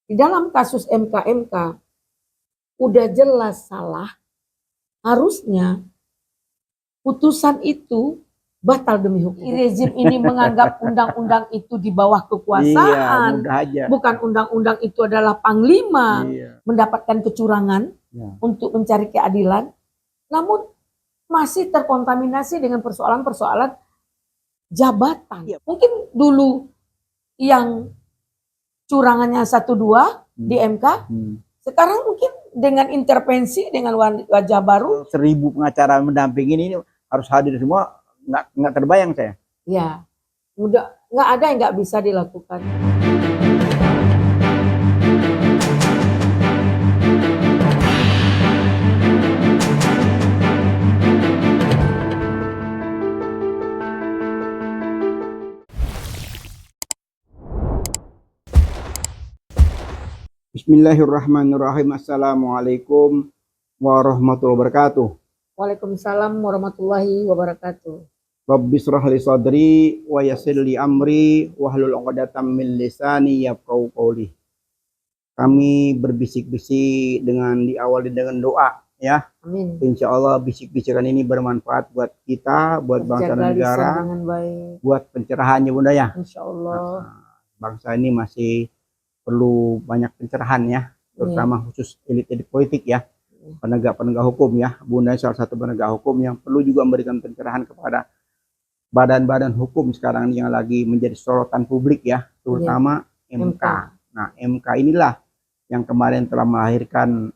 Di dalam kasus MK udah jelas salah, harusnya putusan itu batal demi hukum. Rezim ini menganggap undang-undang itu di bawah kekuasaan, mudah aja. bukan undang-undang itu adalah panglima mendapatkan kecurangan untuk mencari keadilan, namun masih terkontaminasi dengan persoalan-persoalan jabatan. Mungkin dulu yang curangannya 1-2 di MK, sekarang mungkin dengan intervensi dengan wajah baru 1000 pengacara mendampingi ini harus hadir semua, nggak terbayang saya. Ya, udah nggak ada yang nggak bisa dilakukan. Bismillahirrahmanirrahim. Assalamualaikum warahmatullahi wabarakatuh. Waalaikumsalam warahmatullahi wabarakatuh. Rabbi shrah li sadri wa yassir li amri wahlul 'uqdatam min lisani yafqahu qawli. Kami berbisik-bisik diawali dengan doa ya. Amin. Insya Allah bisik-bisikan ini bermanfaat buat kita, buat bangsa dan negara, buat pencerahannya Bunda ya. Insya Allah. Bangsa ini masih perlu banyak pencerahan ya, terutama khusus elit-elit politik ya, penegak-penegak hukum ya. Bunda salah satu penegak hukum yang perlu juga memberikan pencerahan kepada badan-badan hukum sekarang yang lagi menjadi sorotan publik ya, terutama MK. Nah, MK inilah yang kemarin telah melahirkan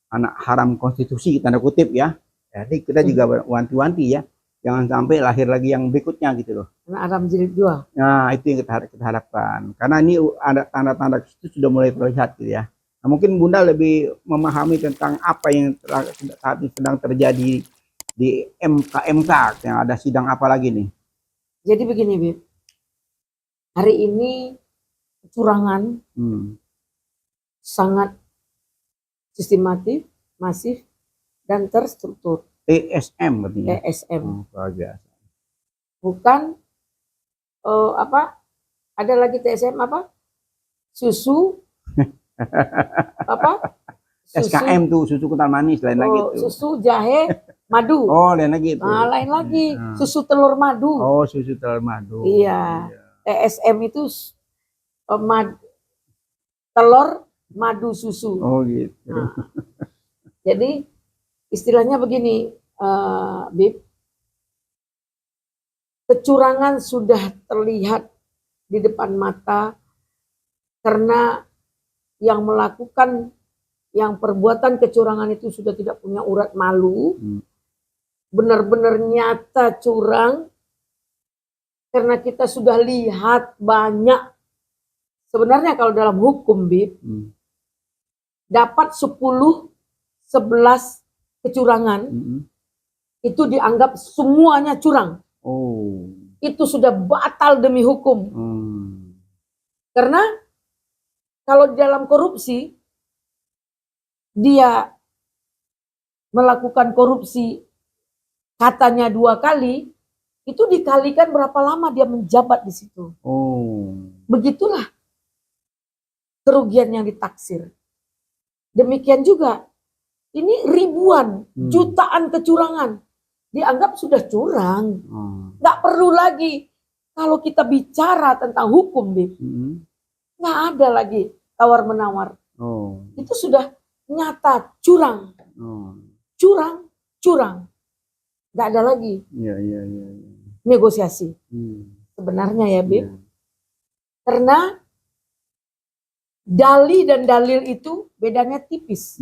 anak haram konstitusi tanda kutip ya. Jadi kita juga wanti-wanti ya, jangan sampai lahir lagi yang berikutnya gitu loh. Anak haram jilid 2. Nah, itu yang kita harapkan. Karena ini ada tanda-tanda itu sudah mulai terlihat gitu ya. Nah, mungkin Bunda lebih memahami tentang apa yang saat ini sedang terjadi di MK yang ada sidang apa lagi nih. Jadi begini, Bib. Hari ini kecurangan sangat sistematif, masif, dan terstruktur. TSM katanya. TSM. Biasa. Bukan apa? Ada lagi TSM apa? Susu apa? Susu, SKM tuh susu kental manis lain lagi tuh. Susu jahe madu. Oh, lain lagi itu. Nah, lain lagi. Susu telur madu. Oh, susu telur madu. Iya. TSM itu telur madu susu. Oh, gitu. Nah, jadi istilahnya begini, Bib. Kecurangan sudah terlihat di depan mata karena yang melakukan yang perbuatan kecurangan itu sudah tidak punya urat malu, benar-benar nyata curang, karena kita sudah lihat banyak. Sebenarnya kalau dalam hukum, Bib, dapat 10-11 kecurangan, itu dianggap semuanya curang. Oh. Itu sudah batal demi hukum. Karena kalau dalam korupsi, dia melakukan korupsi katanya 2 kali, itu dikalikan berapa lama dia menjabat di situ. Oh. Begitulah kerugian yang ditaksir. Demikian juga, ini ribuan, jutaan kecurangan dianggap sudah curang. Nggak perlu lagi kalau kita bicara tentang hukum, Bib. Nggak ada lagi tawar-menawar. Itu sudah nyata curang. Curang. Nggak ada lagi negosiasi. Sebenarnya ya, Bib. Karena dalih dan dalil itu bedanya tipis.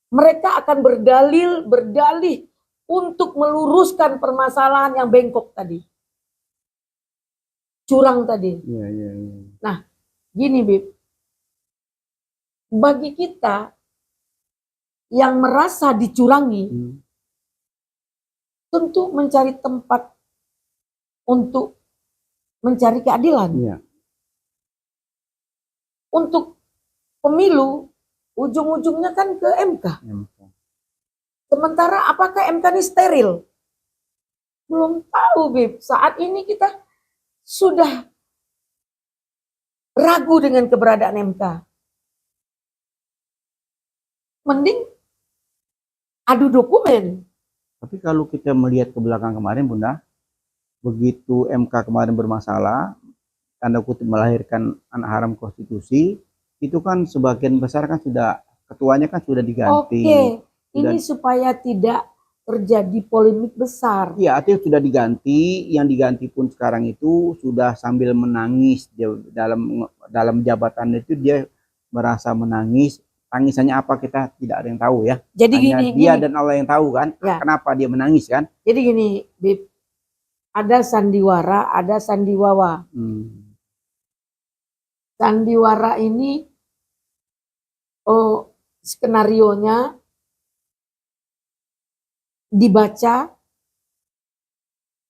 Mereka akan berdalih untuk meluruskan permasalahan yang bengkok tadi. Curang tadi. Nah, gini, Bib. Bagi kita yang merasa dicurangi, tentu mencari tempat untuk mencari keadilan. Untuk pemilu, ujung-ujungnya kan ke MK. Sementara apakah MK ini steril? Belum tahu, Bib. Saat ini kita sudah ragu dengan keberadaan MK. mending adu dokumen. Tapi kalau kita melihat ke belakang kemarin, Bunda, begitu MK kemarin bermasalah, tanda kutip melahirkan anak haram konstitusi, itu kan sebagian besar kan sudah, ketuanya kan sudah diganti. Oke, ini supaya tidak terjadi polemik besar. Iya, artinya sudah diganti, yang diganti pun sekarang itu sudah sambil menangis. Dia dalam jabatan itu dia merasa menangis. Tangisannya apa kita tidak ada yang tahu ya. Jadi Hanya dia dan Allah yang tahu kan. Ya. Kenapa dia menangis kan? Jadi gini, Bib, ada sandiwara, ada sandiwawa. Sandiwara ini skenarionya dibaca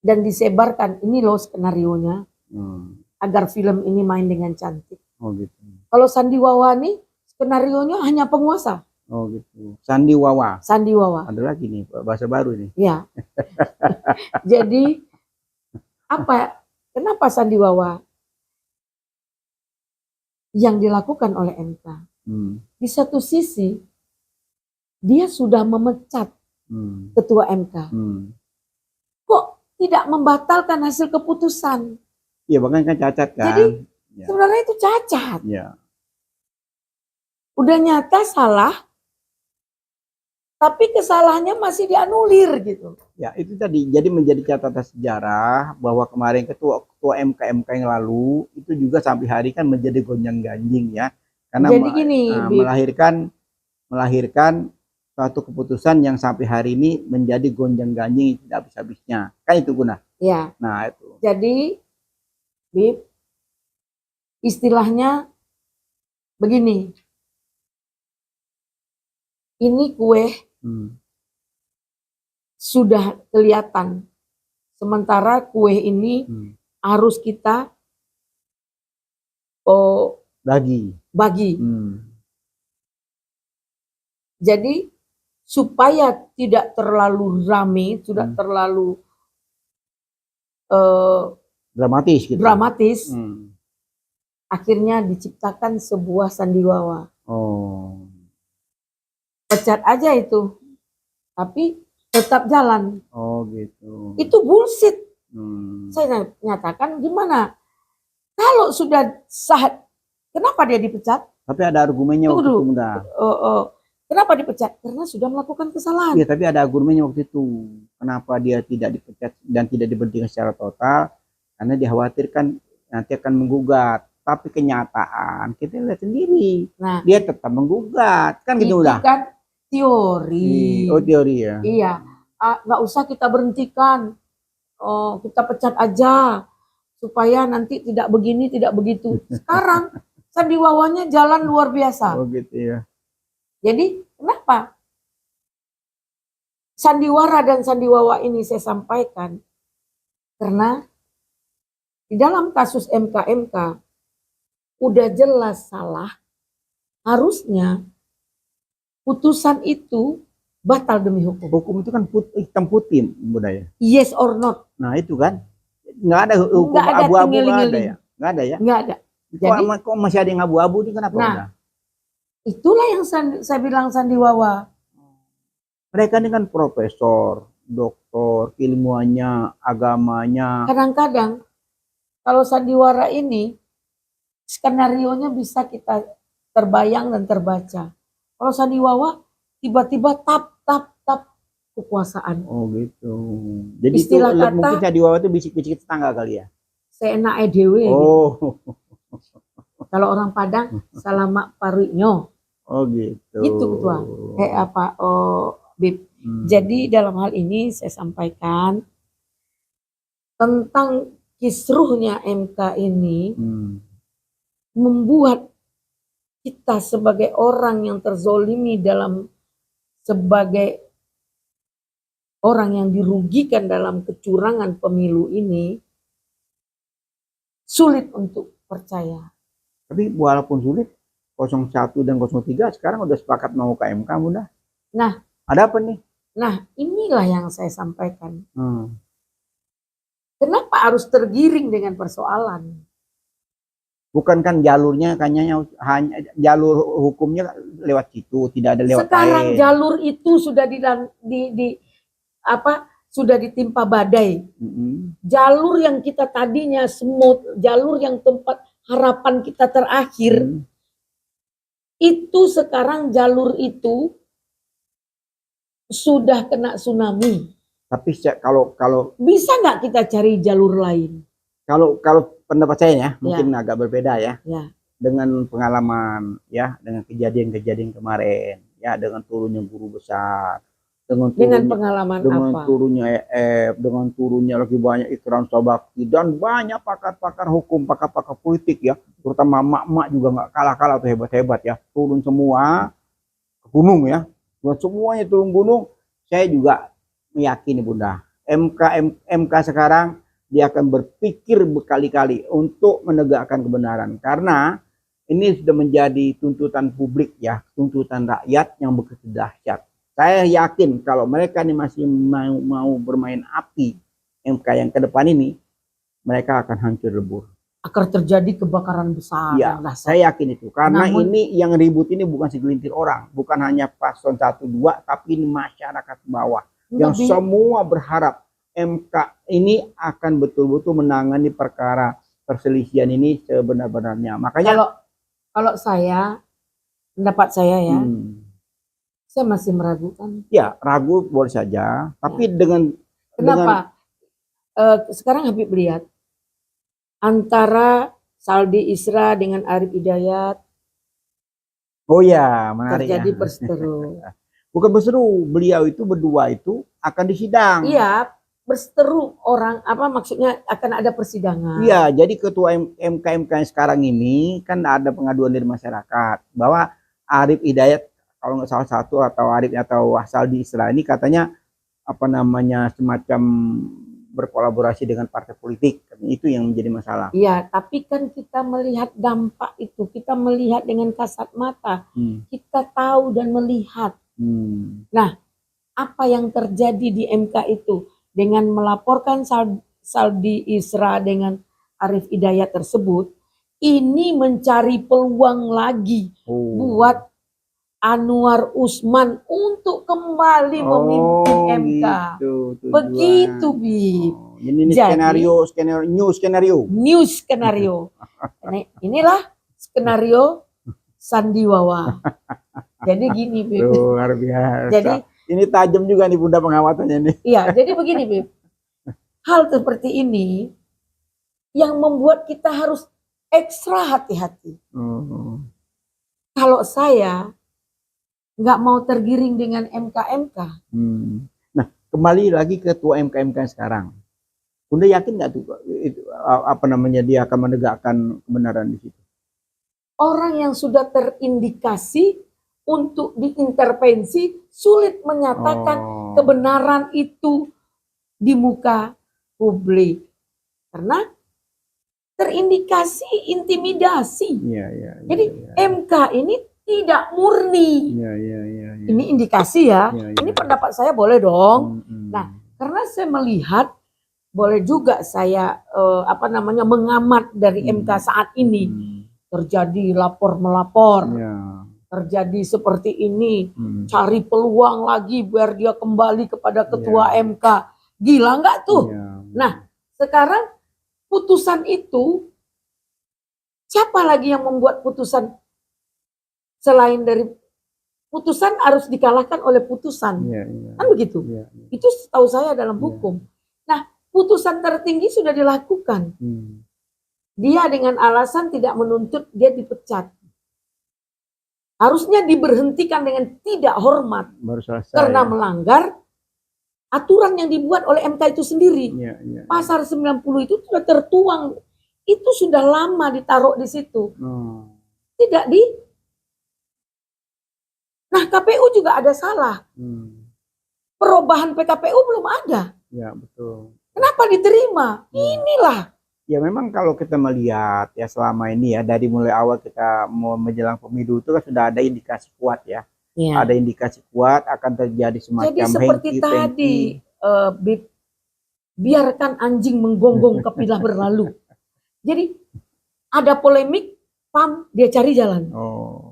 dan disebarkan. Ini loh skenarionya agar film ini main dengan cantik. Oh gitu. Kalau sandiwawa nih skenarionya hanya penguasa. Oh gitu. Sandiwawa. Sandiwawa. Ada lagi nih bahasa baru nih. Ya. Jadi apa? Kenapa sandiwawa? Yang dilakukan oleh MK. Di satu sisi dia sudah memecat ketua MK. Kok tidak membatalkan hasil keputusan? Iya, bahkan kan cacat kan. Jadi sebenarnya itu cacat. Ya. Udah nyata salah, tapi kesalahannya masih dianulir gitu. Ya itu tadi, jadi menjadi catatan sejarah bahwa kemarin ketua MK yang lalu itu juga sampai hari kan menjadi gonjang-ganjing ya, karena jadi gini, melahirkan suatu keputusan yang sampai hari ini menjadi gonjang-ganjing tidak habis-habisnya, kan itu Guna. Ya. Nah itu. Jadi, Bib, istilahnya begini, ini kue sudah kelihatan. Sementara kue ini harus kita bagi. Jadi supaya tidak terlalu rame, tidak terlalu dramatis gitu. Dramatis. Akhirnya diciptakan sebuah sandiwara. Pecat aja itu. Tapi tetap jalan. Oh gitu. Itu bullshit. Saya nyatakan gimana? Kalau sudah sah, kenapa dia dipecat? Tapi ada argumennya waktu itu, Bunda. Kenapa dipecat? Karena sudah melakukan kesalahan. Iya, tapi ada argumennya waktu itu. Kenapa dia tidak dipecat dan tidak diberhentikan secara total? Karena dikhawatirkan nanti akan menggugat. Tapi kenyataan kita lihat sendiri. Nah, dia tetap menggugat. Kan gitu udah. Kan teori. Oh, teori ya. Iya. Nggak usah kita berhentikan. Kita pecat aja. Supaya nanti tidak begini, tidak begitu. Sekarang sandiwawanya jalan luar biasa. Oh gitu ya. Jadi kenapa? Sandiwara dan sandiwawa ini saya sampaikan. Karena di dalam kasus MK udah jelas salah. Harusnya putusan itu batal demi hukum. Hukum itu kan hitam putih budaya. Yes or not. Nah itu kan. Nggak ada hukum abu-abu, nggak ada ya? Nggak ada ya? Nggak ada. Jadi, kok masih ada yang abu-abu ini kenapa? Nah, itulah yang saya bilang sandiwawa. Mereka ini kan profesor, doktor, ilmuannya, agamanya. Kadang-kadang kalau sandiwara ini skenarionya bisa kita terbayang dan terbaca. Kalau sandiwara tiba-tiba tap kekuasaan. Oh gitu. Jadi istilah itu kata, mungkin sandiwara itu bisik-bisik tetangga kali ya. Seenak edewe. Oh. Gitu. Kalau orang Padang salamak paruinyo. Oh gitu. Gitu ketua. Bib. Jadi dalam hal ini saya sampaikan tentang kisruhnya MK ini membuat kita sebagai orang yang terzolimi sebagai orang yang dirugikan dalam kecurangan pemilu ini sulit untuk percaya. Tapi walaupun sulit, 01 dan 03 sekarang udah sepakat mau ke MK, Bunda. Nah, ada apa nih? Nah, inilah yang saya sampaikan. Kenapa harus tergiring dengan persoalan? Bukan kan jalurnya hanya jalur hukumnya lewat situ, tidak ada lewat Sekarang lain. jalur itu sudah sudah ditimpa badai. Jalur yang kita tadinya smooth, jalur yang tempat harapan kita terakhir, itu sekarang jalur itu sudah kena tsunami. Tapi kalau Bisa nggak kita cari jalur lain? kalau pendapat saya ya, mungkin agak berbeda ya. Ya. Dengan pengalaman ya, dengan kejadian-kejadian kemarin ya, dengan turunnya guru besar, dengan pengalaman dengan apa? turunnya EF, dengan turunnya lagi banyak Ikram Sabakti dan banyak pakar-pakar hukum, pakar-pakar politik ya, terutama emak-emak juga nggak kalah-kalah tuh, hebat-hebat ya, turun semua ke gunung ya, buat semuanya turun gunung. Saya juga meyakini Bunda, MK sekarang dia akan berpikir berkali-kali untuk menegakkan kebenaran, karena ini sudah menjadi tuntutan publik ya, tuntutan rakyat yang begitu dahsyat. Saya yakin kalau mereka ini masih mau bermain api MK yang ke depan ini, mereka akan hancur lebur. Akan terjadi kebakaran besar. Ya, saya yakin itu. Karena ini yang ribut ini bukan segelintir orang, bukan hanya paslon 1, 2, tapi ini masyarakat bawah yang semua berharap MK ini akan betul-betul menangani perkara perselisihan ini sebenar-benarnya. Makanya kalau saya, pendapat saya ya, saya masih meragukan. Ya, ragu boleh saja, tapi kenapa? Sekarang Habib lihat antara Saldi Isra dengan Arif Hidayat. Oh ya, menarik terjadi ya. berseteru. Bukan berseru, beliau itu berdua itu akan disidang. Iya, berseteru orang, maksudnya akan ada persidangan. Iya, jadi ketua MK sekarang ini kan ada pengaduan dari masyarakat bahwa Arif Hidayat, kalau nggak salah satu, atau Arif atau Saldi Isra ini katanya semacam berkolaborasi dengan partai politik. Itu yang menjadi masalah. Iya, tapi kan kita melihat dampak itu, kita melihat dengan kasat mata, kita tahu dan melihat. Nah, apa yang terjadi di MK itu dengan melaporkan Saldi Isra dengan Arif Hidayat tersebut, ini mencari peluang lagi buat Anwar Usman untuk kembali memimpin MK. Begitu, Bib. Ini skenario. Inilah skenario Sandiwawa. Jadi gini, Bib. Luar biasa. Jadi ini tajam juga nih Bunda pengawatannya nih. Iya, jadi begini, Bib. Hal seperti ini yang membuat kita harus ekstra hati-hati. Kalau saya nggak mau tergiring dengan MK. Nah, kembali lagi ke ketua MK sekarang. Bunda yakin nggak tuh dia akan menegakkan kebenaran di situ? Orang yang sudah terindikasi untuk diintervensi sulit menyatakan kebenaran itu di muka publik karena terindikasi intimidasi. Jadi MK ini tidak murni. Ini indikasi ya. Ini pendapat saya, boleh dong. Nah, karena saya melihat, boleh juga saya mengamat dari MK saat ini. Terjadi lapor melapor. Terjadi seperti ini, cari peluang lagi biar dia kembali kepada ketua MK. Gila nggak tuh? Nah, sekarang putusan itu, siapa lagi yang membuat putusan selain dari putusan harus dikalahkan oleh putusan? Kan begitu? Itu setahu saya dalam hukum. Nah, putusan tertinggi sudah dilakukan. Dia dengan alasan tidak menuntut, dia dipecat. Harusnya diberhentikan dengan tidak hormat. Karena melanggar aturan yang dibuat oleh MK itu sendiri. Pasal 90 itu sudah tertuang. Itu sudah lama ditaruh di situ. Tidak di... Nah, KPU juga ada salah. Perubahan PKPU belum ada. Ya, betul. Kenapa diterima? Inilah. Ya memang kalau kita melihat ya selama ini ya, dari mulai awal kita mau menjelang pemilu itu kan sudah ada indikasi kuat ya. Ada indikasi kuat akan terjadi semacam jadi seperti tadi, biarkan anjing menggonggong kapilah berlalu. Jadi ada polemik, PAM dia cari jalan.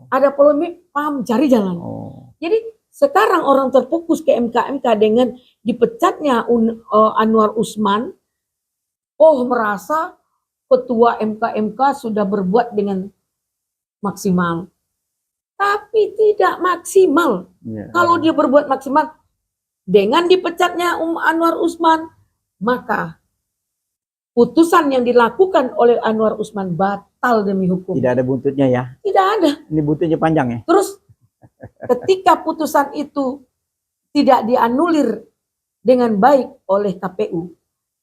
ada polemik, paham cari jalan. Oh. Jadi sekarang orang terfokus ke MK dengan dipecatnya Anwar Usman. Oh, merasa ketua MK sudah berbuat dengan maksimal. Tapi tidak maksimal. Yeah. Kalau dia berbuat maksimal dengan dipecatnya Anwar Usman, maka putusan yang dilakukan oleh Anwar Usman batal demi hukum. Tidak ada buntutnya ya? Tidak ada. Ini buntutnya panjang ya? Terus ketika putusan itu tidak dianulir dengan baik oleh KPU,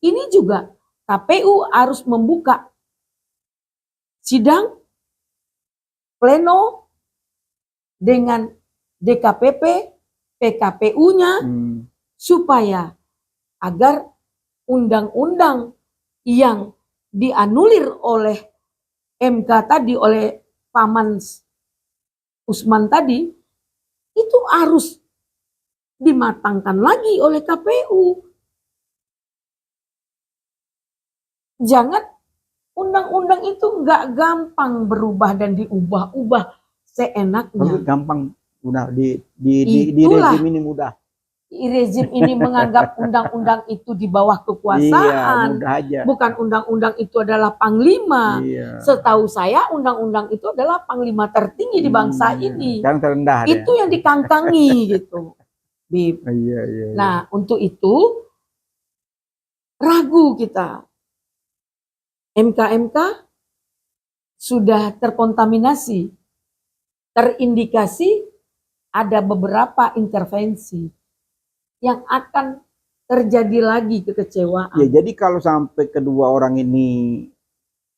ini juga KPU harus membuka sidang pleno dengan DKPP, PKPU-nya supaya agar undang-undang yang dianulir oleh MK tadi, oleh Paman Usman tadi, itu harus dimatangkan lagi oleh KPU. Jangan undang-undang itu nggak gampang berubah dan diubah-ubah seenaknya. Gampang, mudah di Itulah. rezim ini mudah. Rezim ini menganggap undang-undang itu di bawah kekuasaan. Iya, mudah aja. Bukan undang-undang itu adalah panglima. Iya. Setahu saya undang-undang itu adalah panglima tertinggi di bangsa ini. Yang terendah. Itu yang dikangkangi gitu. Bib. Iya. Nah, untuk itu ragu kita. MK sudah terkontaminasi, terindikasi ada beberapa intervensi yang akan terjadi lagi kekecewaan. Ya, jadi kalau sampai kedua orang ini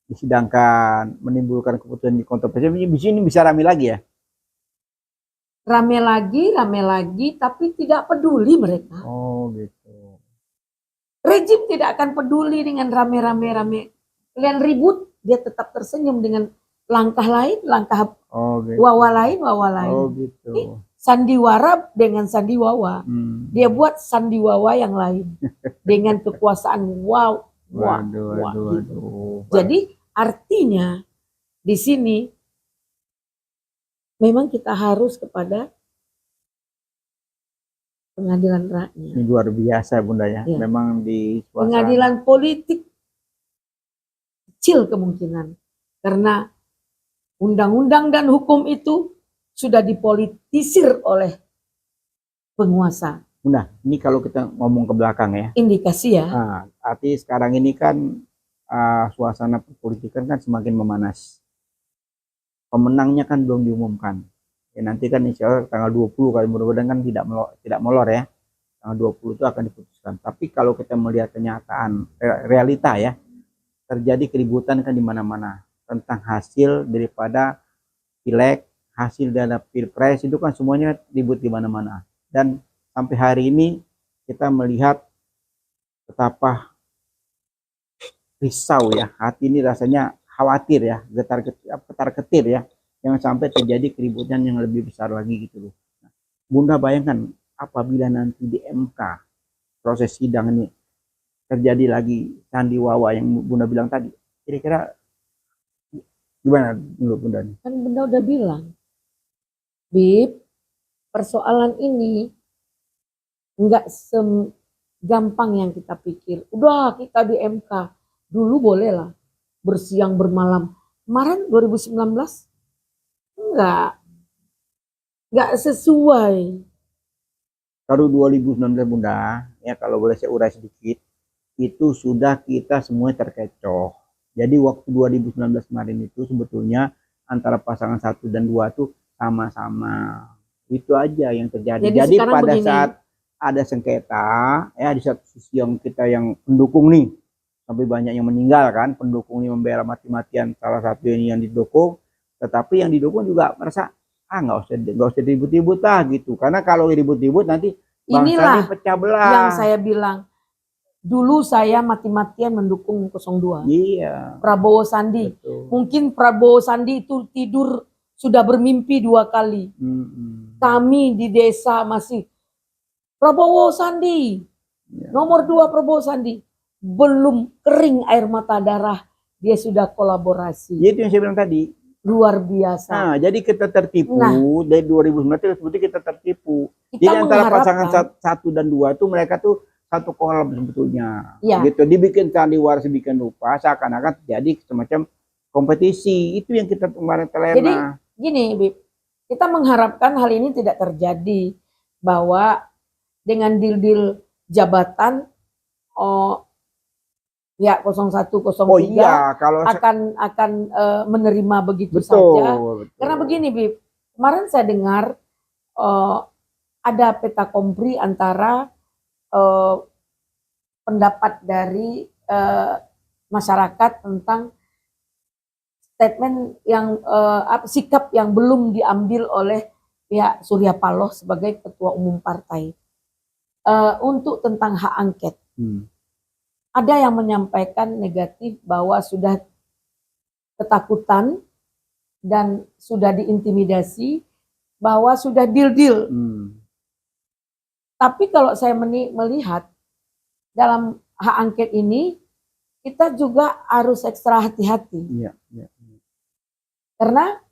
disidangkan, menimbulkan keputusan kontroversi, di sini bisa rame lagi ya? Rame lagi, tapi tidak peduli mereka. Oh gitu. Rejim tidak akan peduli dengan rame. Kalian ribut, dia tetap tersenyum dengan langkah lain, langkah gitu. wawa lain. Oh gitu. Sandiwara dengan sandiwawa. Dia buat sandiwawa yang lain dengan kekuasaan Waduh. Jadi artinya di sini memang kita harus kepada pengadilan rakyat. Ini luar biasa Bunda ya. Ya. Memang di pengadilan politik kecil kemungkinan karena undang-undang dan hukum itu sudah dipolitisir oleh penguasa. Bunda, ini kalau kita ngomong ke belakang ya. Indikasi ya. Nah, arti sekarang ini kan suasana perpolitikan kan semakin memanas. Pemenangnya kan belum diumumkan. Ya, nanti kan insya Allah tanggal 20 kali mudah-mudahan kan tidak molor ya. Tanggal 20 itu akan diputuskan. Tapi kalau kita melihat kenyataan realita ya, terjadi keributan kan di mana-mana tentang hasil daripada pileg, hasil dari pilpres itu kan semuanya ribut di mana-mana. Dan sampai hari ini kita melihat betapa risau ya, hati ini rasanya khawatir ya, getar-getir ya, jangan sampai terjadi keributan yang lebih besar lagi gitu loh. Nah, Bunda bayangkan apabila nanti di MK proses sidang ini terjadi lagi sandiwara yang Bunda bilang tadi, kira-kira gimana menurut Bunda? Kan Bunda udah bilang, Bib, persoalan ini enggak segampang yang kita pikir. Udah kita di MK, dulu boleh lah bersiang bermalam. Kemarin 2019 enggak sesuai. Kalau 2019 Bunda, ya kalau boleh saya urai sedikit, itu sudah kita semua terkecoh. Jadi waktu 2019 kemarin itu sebetulnya antara pasangan 1 dan 2 itu sama-sama. Itu aja yang terjadi. Jadi pada begini, saat ada sengketa, ya di satu sisi yang kita yang pendukung nih, sampai banyak yang meninggal kan, pendukung ini membela mati-matian salah satu ini yang didukung, tetapi yang didukung juga merasa nggak usah ribut-ribut lah gitu. Karena kalau ribut-ribut nanti bangsa ini pecah belah. Yang saya bilang. Dulu saya mati-matian mendukung 02. Iya. Prabowo Sandi. Betul. Mungkin Prabowo Sandi itu tidur sudah bermimpi 2 kali. Kami di desa masih Prabowo Sandi. Ya. Nomor 2 Prabowo Sandi. Belum kering air mata darah, dia sudah kolaborasi. Itu yang saya bilang tadi. luar biasa. Nah, jadi kita tertipu Nah. dari 2019 sebetulnya kita tertipu. Kita Jadi antara mengharapkan, pasangan 1 dan 2 itu mereka tuh satu kolam sebetulnya. Ya. Gitu, dibikin sandiwara sedemikian rupa seakan-akan jadi semacam kompetisi. Itu yang kita kemarin jadi terlena. gini, Bib, kita mengharapkan hal ini tidak terjadi, bahwa dengan deal-deal jabatan pihak 01, 03 Oh iya, kalau akan menerima begitu betul, saja. betul. Karena begini, Bib, kemarin saya dengar ada peta kompri antara pendapat dari masyarakat tentang statement yang sikap yang belum diambil oleh pihak Surya Paloh sebagai ketua umum partai untuk tentang hak angket. Ada yang menyampaikan negatif bahwa sudah ketakutan dan sudah diintimidasi, bahwa sudah deal-deal. Tapi kalau saya melihat dalam hak angket ini, kita juga harus ekstra hati-hati. Iya. Karena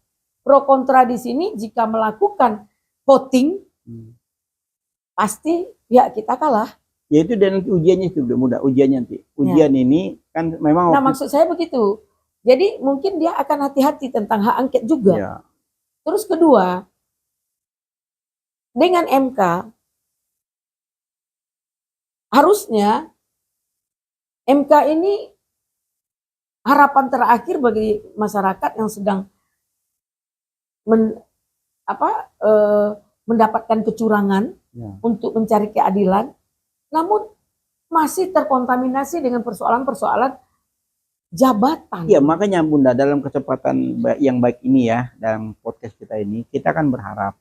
pro kontra di sini jika melakukan voting, pasti pihak kita kalah. Ya itu dan nanti ujiannya itu udah mudah. Ujiannya nanti. Ujian ini kan memang. Nah maksud saya begitu. Jadi mungkin dia akan hati-hati tentang hak angket juga. Ya. Terus kedua, dengan MK, harusnya MK ini harapan terakhir bagi masyarakat yang sedang mendapatkan kecurangan untuk mencari keadilan, namun masih terkontaminasi dengan persoalan-persoalan jabatan. Iya, makanya Bunda, dalam kesempatan yang baik ini ya, dalam podcast kita ini, kita kan berharap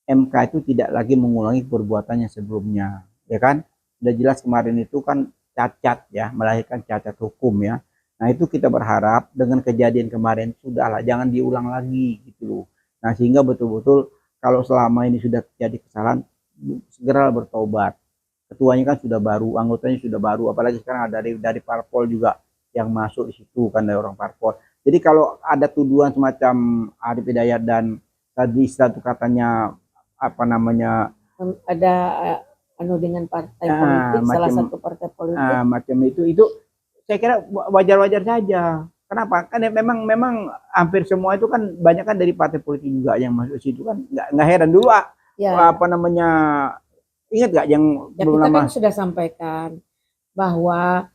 MK itu tidak lagi mengulangi perbuatannya sebelumnya, ya kan? Udah jelas kemarin itu kan cacat ya, melahirkan cacat hukum ya. Nah itu kita berharap dengan kejadian kemarin sudahlah, jangan diulang lagi gitu loh. Nah sehingga betul-betul kalau selama ini sudah terjadi kesalahan, segera bertobat. Ketuanya kan sudah baru, anggotanya sudah baru, apalagi sekarang ada dari parpol juga yang masuk di situ kan, dari orang parpol. Jadi kalau ada tuduhan semacam Arief Hidayat dan tadi satu katanya apa namanya ada dengan partai politik, salah satu partai politik, macam itu saya kira wajar-wajar saja. Kenapa? Kan memang hampir semua itu kan banyak kan dari partai politik juga yang masuk situ kan, nggak heran dulu apa namanya, ingat nggak yang belum kita lama kan sudah sampaikan bahwa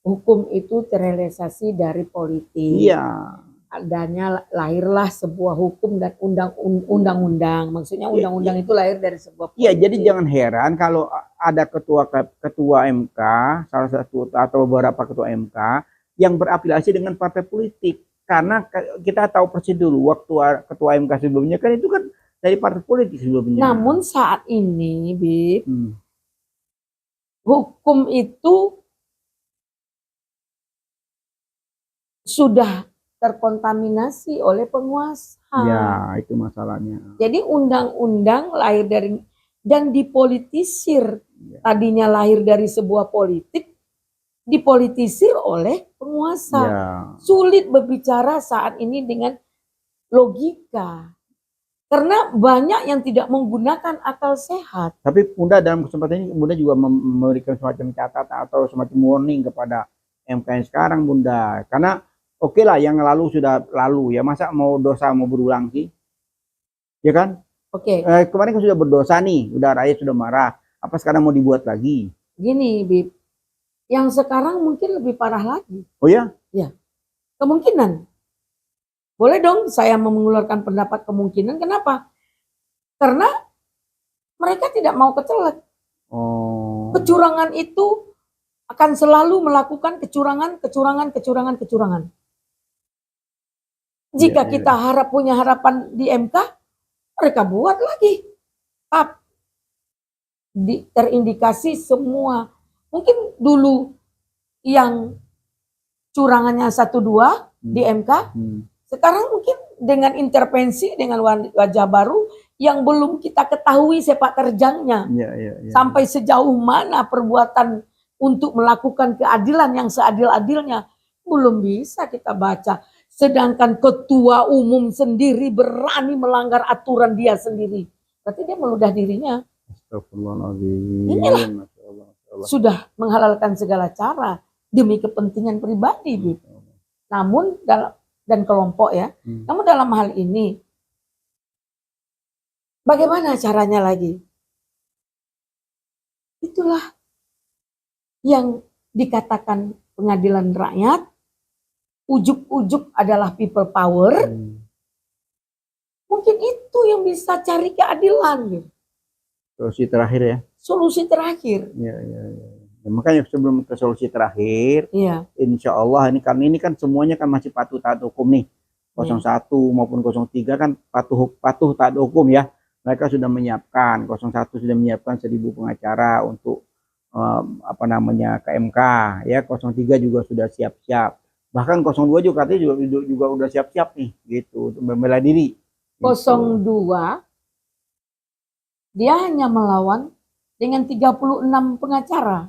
hukum itu terrealisasi dari politik. Iya. Adanya lahirlah sebuah hukum dan undang-undang. Maksudnya undang-undang itu lahir dari sebuah politik. Iya, jadi jangan heran kalau ada ketua MK, salah satu atau beberapa ketua MK yang berafiliasi dengan partai politik. Karena kita tahu persis dulu waktu ketua MK sebelumnya kan itu kan dari partai politik sebelumnya. Namun saat ini, Bib, hukum itu sudah terkontaminasi oleh penguasa. Ya, itu masalahnya. Jadi undang-undang lahir dari dan dipolitisir. Ya. Tadinya lahir dari sebuah politik, dipolitisir oleh penguasa. Ya. Sulit berbicara saat ini dengan logika. Karena banyak yang tidak menggunakan akal sehat. Tapi Bunda dalam kesempatan ini Bunda juga memberikan semacam catatan atau semacam warning kepada MK yang sekarang Bunda. Karena oke lah yang lalu sudah lalu ya, masa mau dosa mau berulang sih? Ya kan? Oke. Kemarin kan sudah berdosa nih, udah rakyat sudah marah. Apa sekarang mau dibuat lagi? Gini, Bib. Yang sekarang mungkin lebih parah lagi. Oh ya? Ya. Kemungkinan. Boleh dong saya mengeluarkan pendapat kemungkinan. Kenapa? Karena mereka tidak mau kecelek. Oh. Kecurangan itu akan selalu melakukan kecurangan. Jika kita punya harapan di MK, mereka buat lagi. Terindikasi semua. Mungkin dulu yang curangannya 1-2 di MK, sekarang mungkin dengan intervensi, dengan wajah baru yang belum kita ketahui sepak terjangnya. Sampai sejauh mana perbuatan untuk melakukan keadilan yang seadil-adilnya belum bisa kita baca. Sedangkan ketua umum sendiri berani melanggar aturan dia sendiri. Berarti dia meludah dirinya. Astagfirullahaladzim. Inilah. Masya Allah, Masya Allah. Sudah menghalalkan segala cara demi kepentingan pribadi, Bib. Namun dan kelompok ya. Namun dalam hal ini bagaimana caranya lagi? Itulah yang dikatakan pengadilan rakyat. Ujuk-ujuk adalah people power. Mungkin itu yang bisa cari keadilan. Bib. Solusi terakhir ya. Solusi terakhir. Ya. Ya, makanya sebelum ke solusi terakhir, insya Allah ini kan semuanya kan masih patuh taat hukum nih. 01 maupun 03 kan patuh taat hukum ya. Mereka sudah menyiapkan, 01 sudah menyiapkan 1000 pengacara untuk ke MK ya. 03 juga sudah siap-siap. Bahkan 02 juga katanya juga udah siap-siap nih gitu untuk membela diri. 02 dia hanya melawan dengan 36 pengacara.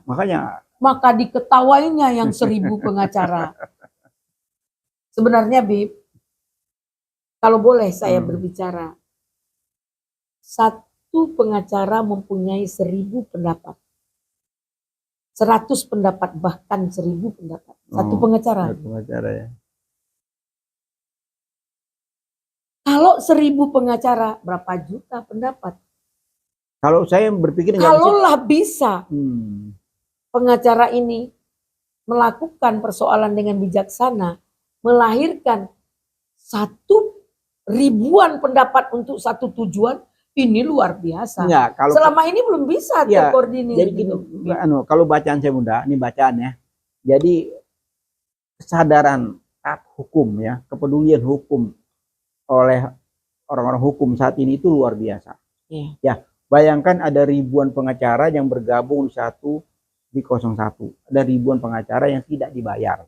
Maka diketawainya yang 1000 pengacara. Sebenarnya Bib, kalau boleh saya berbicara, satu pengacara mempunyai 1000 pendapat. 100 pendapat, bahkan 1000 pendapat. Satu pengacara. Satu pengacara ya. Kalau 1000 pengacara, berapa juta pendapat? Kalau saya berpikir kalaulah bisa pengacara ini melakukan persoalan dengan bijaksana, melahirkan 1000-an pendapat untuk satu tujuan, ini luar biasa. Ya, selama ini belum bisa terkoordinir. Jadi gitu. Kalau bacaan saya Bunda, ini bacaan ya. Jadi kesadaran taat hukum ya, kepedulian hukum oleh orang-orang hukum saat ini itu luar biasa. Ya, bayangkan ada ribuan pengacara yang bergabung di 01. Ada ribuan pengacara yang tidak dibayar.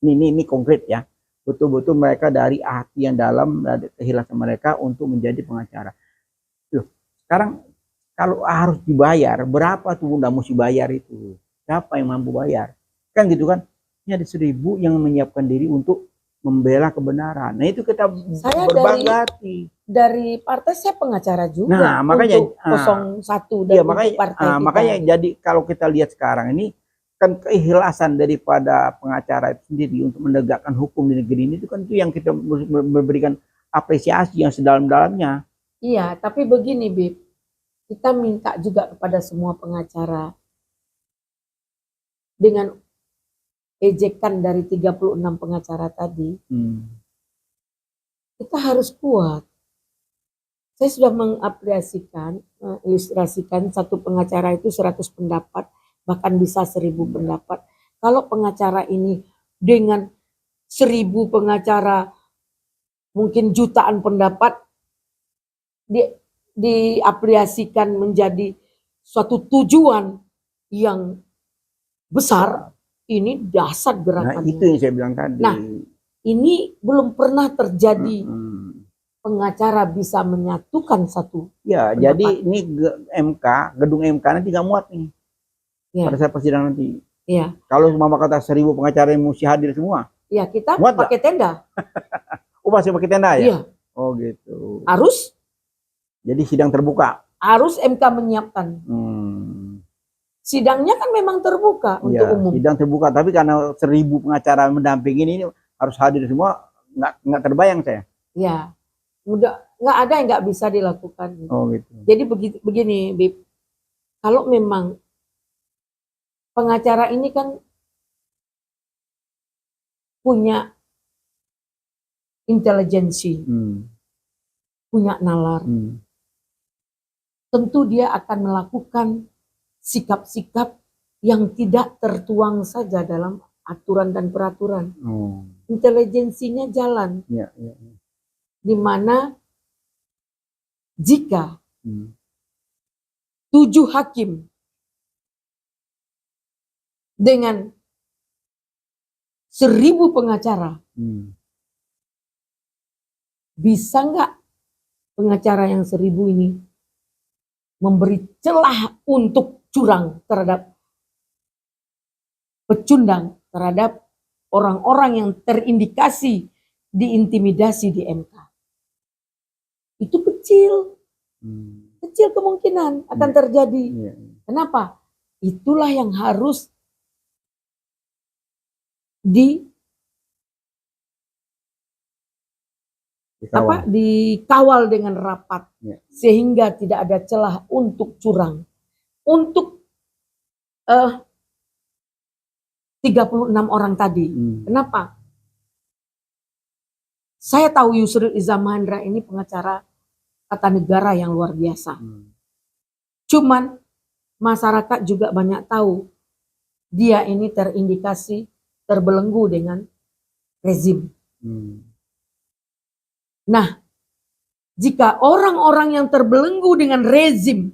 Ini konkret ya. Betul-betul mereka dari hati yang dalam, dari keikhlasan mereka untuk menjadi pengacara. Loh, sekarang kalau harus dibayar, berapa tuh Bunda mesti bayar itu? Siapa yang mampu bayar? Kan gitu kan? Ini ada 1000 yang menyiapkan diri untuk membela kebenaran. Nah itu kita berbangga hati. Dari partai saya pengacara juga. Nah makanya untuk 01 dan makanya, partai kita. Makanya jadi kalau kita lihat sekarang ini kan keikhlasan daripada pengacara itu sendiri untuk menegakkan hukum di negeri ini itu kan itu yang kita memberikan apresiasi yang sedalam-dalamnya. Iya, tapi begini Bib, kita minta juga kepada semua pengacara dengan ejekan dari 36 pengacara tadi, kita harus kuat. Saya sudah mengilustrasikan satu pengacara itu 100 pendapat, bahkan bisa 1000 pendapat. Kalau pengacara ini dengan 1000 pengacara, mungkin jutaan pendapat, diaplikasikan menjadi suatu tujuan yang besar, ini dahsyat gerakannya. Nah itu yang saya bilang tadi. Nah ini belum pernah terjadi pengacara bisa menyatukan satu pendapat. Jadi ini gedung MK nanti gak muat nih pada saat persidangan nanti. Kalau mama kata 1000 pengacara yang mesti hadir semua. Kita pakai tenda. Oh masih pakai tenda ya? Iya. Oh gitu. Harus. Jadi sidang terbuka. Harus MK menyiapkan. Sidangnya kan memang terbuka untuk umum. Sidang terbuka, tapi karena 1000 pengacara mendampingi ini harus hadir semua, nggak terbayang saya. Ya, nggak ada yang nggak bisa dilakukan. Oh gitu. Jadi begini, Bib, kalau memang pengacara ini kan punya intelijensi, punya nalar, tentu dia akan melakukan sikap-sikap yang tidak tertuang saja dalam aturan dan peraturan. Intelijensinya jalan. Di mana jika 7 hakim dengan 1000 pengacara, bisa nggak pengacara yang 1000 ini memberi celah untuk curang terhadap pecundang, terhadap orang-orang yang terindikasi diintimidasi di MK. Itu kecil kemungkinan akan terjadi. Kenapa? Itulah yang harus dikawal dengan rapat, sehingga tidak ada celah untuk curang. Untuk 36 orang tadi. Kenapa? Saya tahu Yusril Iza Mahendra ini pengacara tata negara yang luar biasa. Cuman masyarakat juga banyak tahu dia ini terindikasi terbelenggu dengan rezim. Nah, jika orang-orang yang terbelenggu dengan rezim,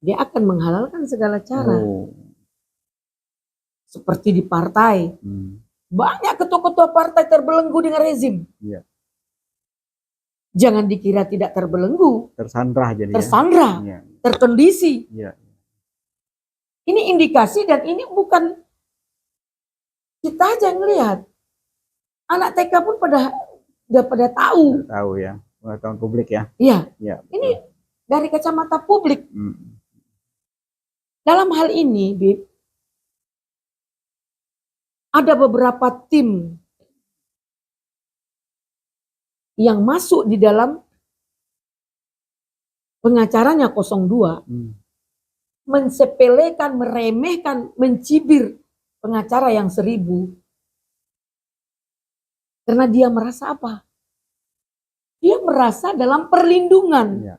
dia akan menghalalkan segala cara. Seperti di partai. Banyak ketua-ketua partai terbelenggu dengan rezim. Jangan dikira tidak terbelenggu. Tersandra jadi. Tersandra. Terkondisi. Ini indikasi, dan ini bukan kita aja yang lihat. Anak TK pun udah pada tahu. Tahu ya. Pengetahuan publik ya. Iya. Ini dari kacamata publik. Dalam hal ini, Bib, ada beberapa tim yang masuk di dalam pengacaranya 02, mensepelekan, meremehkan, mencibir pengacara yang 1000. Karena dia merasa apa? Dia merasa dalam perlindungan,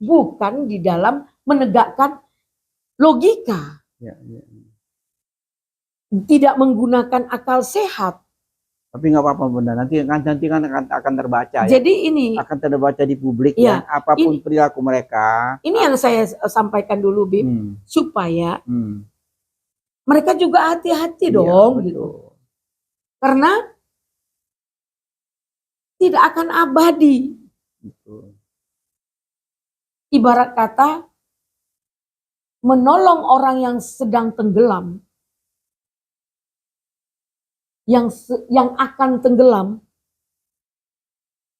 bukan di dalam menegakkan logika. Tidak menggunakan akal sehat. Tapi nggak apa-apa Bunda, nanti kan akan terbaca. Jadi ini akan terbaca di publik ya, apapun ini, perilaku mereka. Ini yang saya sampaikan dulu, Bib, supaya mereka juga hati-hati dong, gitu. Karena tidak akan abadi. Ibarat kata menolong orang yang sedang tenggelam, yang akan tenggelam,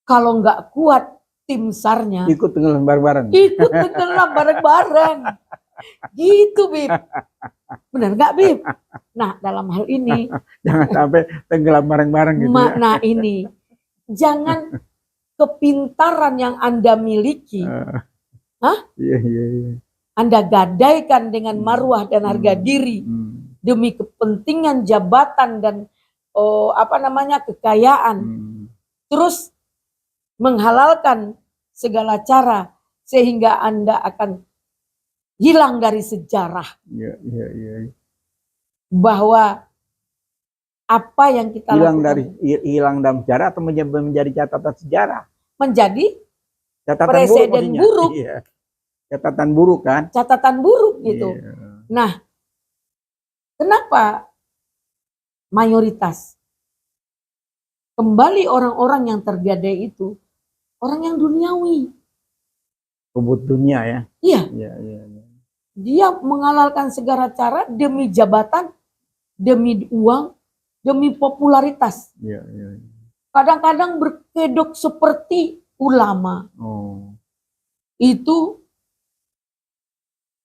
kalau nggak kuat tim SAR-nya ikut tenggelam bareng-bareng. Ikut tenggelam bareng-bareng. Gitu, Bib. Benar nggak, Bib? Nah, dalam hal ini jangan sampai tenggelam bareng-bareng gitu. Nah, ini jangan kepintaran yang Anda miliki, Anda gadaikan dengan marwah dan harga diri demi kepentingan jabatan dan kekayaan, terus menghalalkan segala cara sehingga Anda akan hilang dari sejarah. Bahwa apa yang kita lakukan hilang dalam sejarah atau menjadi catatan sejarah, menjadi catatan presiden buruk. Catatan buruk kan? Catatan buruk gitu. Nah, kenapa mayoritas kembali orang-orang yang tergadai itu orang yang duniawi, kebut dunia ya? Iya. Dia menghalalkan segala cara demi jabatan, demi uang, demi popularitas. Kadang-kadang berkedok seperti ulama. Itu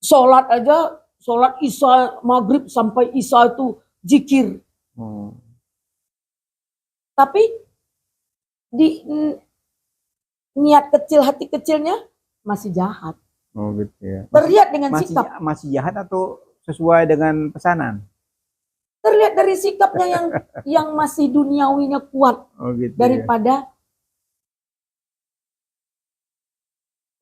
sholat aja, sholat isya maghrib sampai isya itu zikir. Tapi di niat kecil, hati kecilnya masih jahat. Gitu ya. Terlihat dengan sikap. Masih jahat atau sesuai dengan pesanan? Terlihat dari sikapnya yang masih duniawinya kuat. Gitu daripada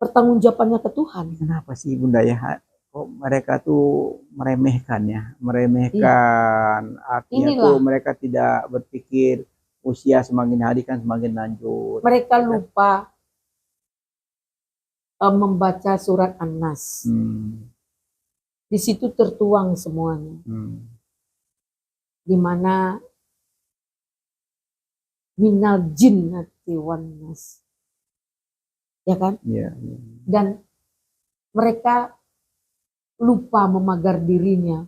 pertanggungjawabannya ke Tuhan. Kenapa sih Bunda ya? Kok mereka tuh meremehkan ya? Meremehkan. Artinya tuh mereka tidak berpikir usia semakin hari kan semakin lanjut. Mereka lupa membaca surat An-Nas. Di situ tertuang semuanya. Di mana minal jinnati wan nas. Ya kan? Dan mereka lupa memagar dirinya.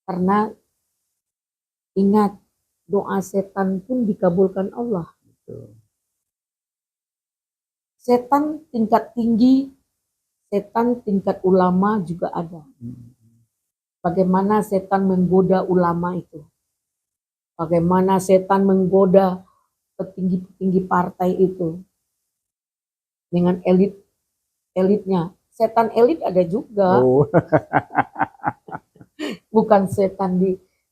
Karena ingat, doa setan pun dikabulkan Allah. Betul. Setan tingkat tinggi, setan tingkat ulama juga ada. Bagaimana setan menggoda ulama itu. Bagaimana setan menggoda petinggi-petinggi partai itu. Dengan elitnya. Setan elit ada juga. Oh, Bukan setan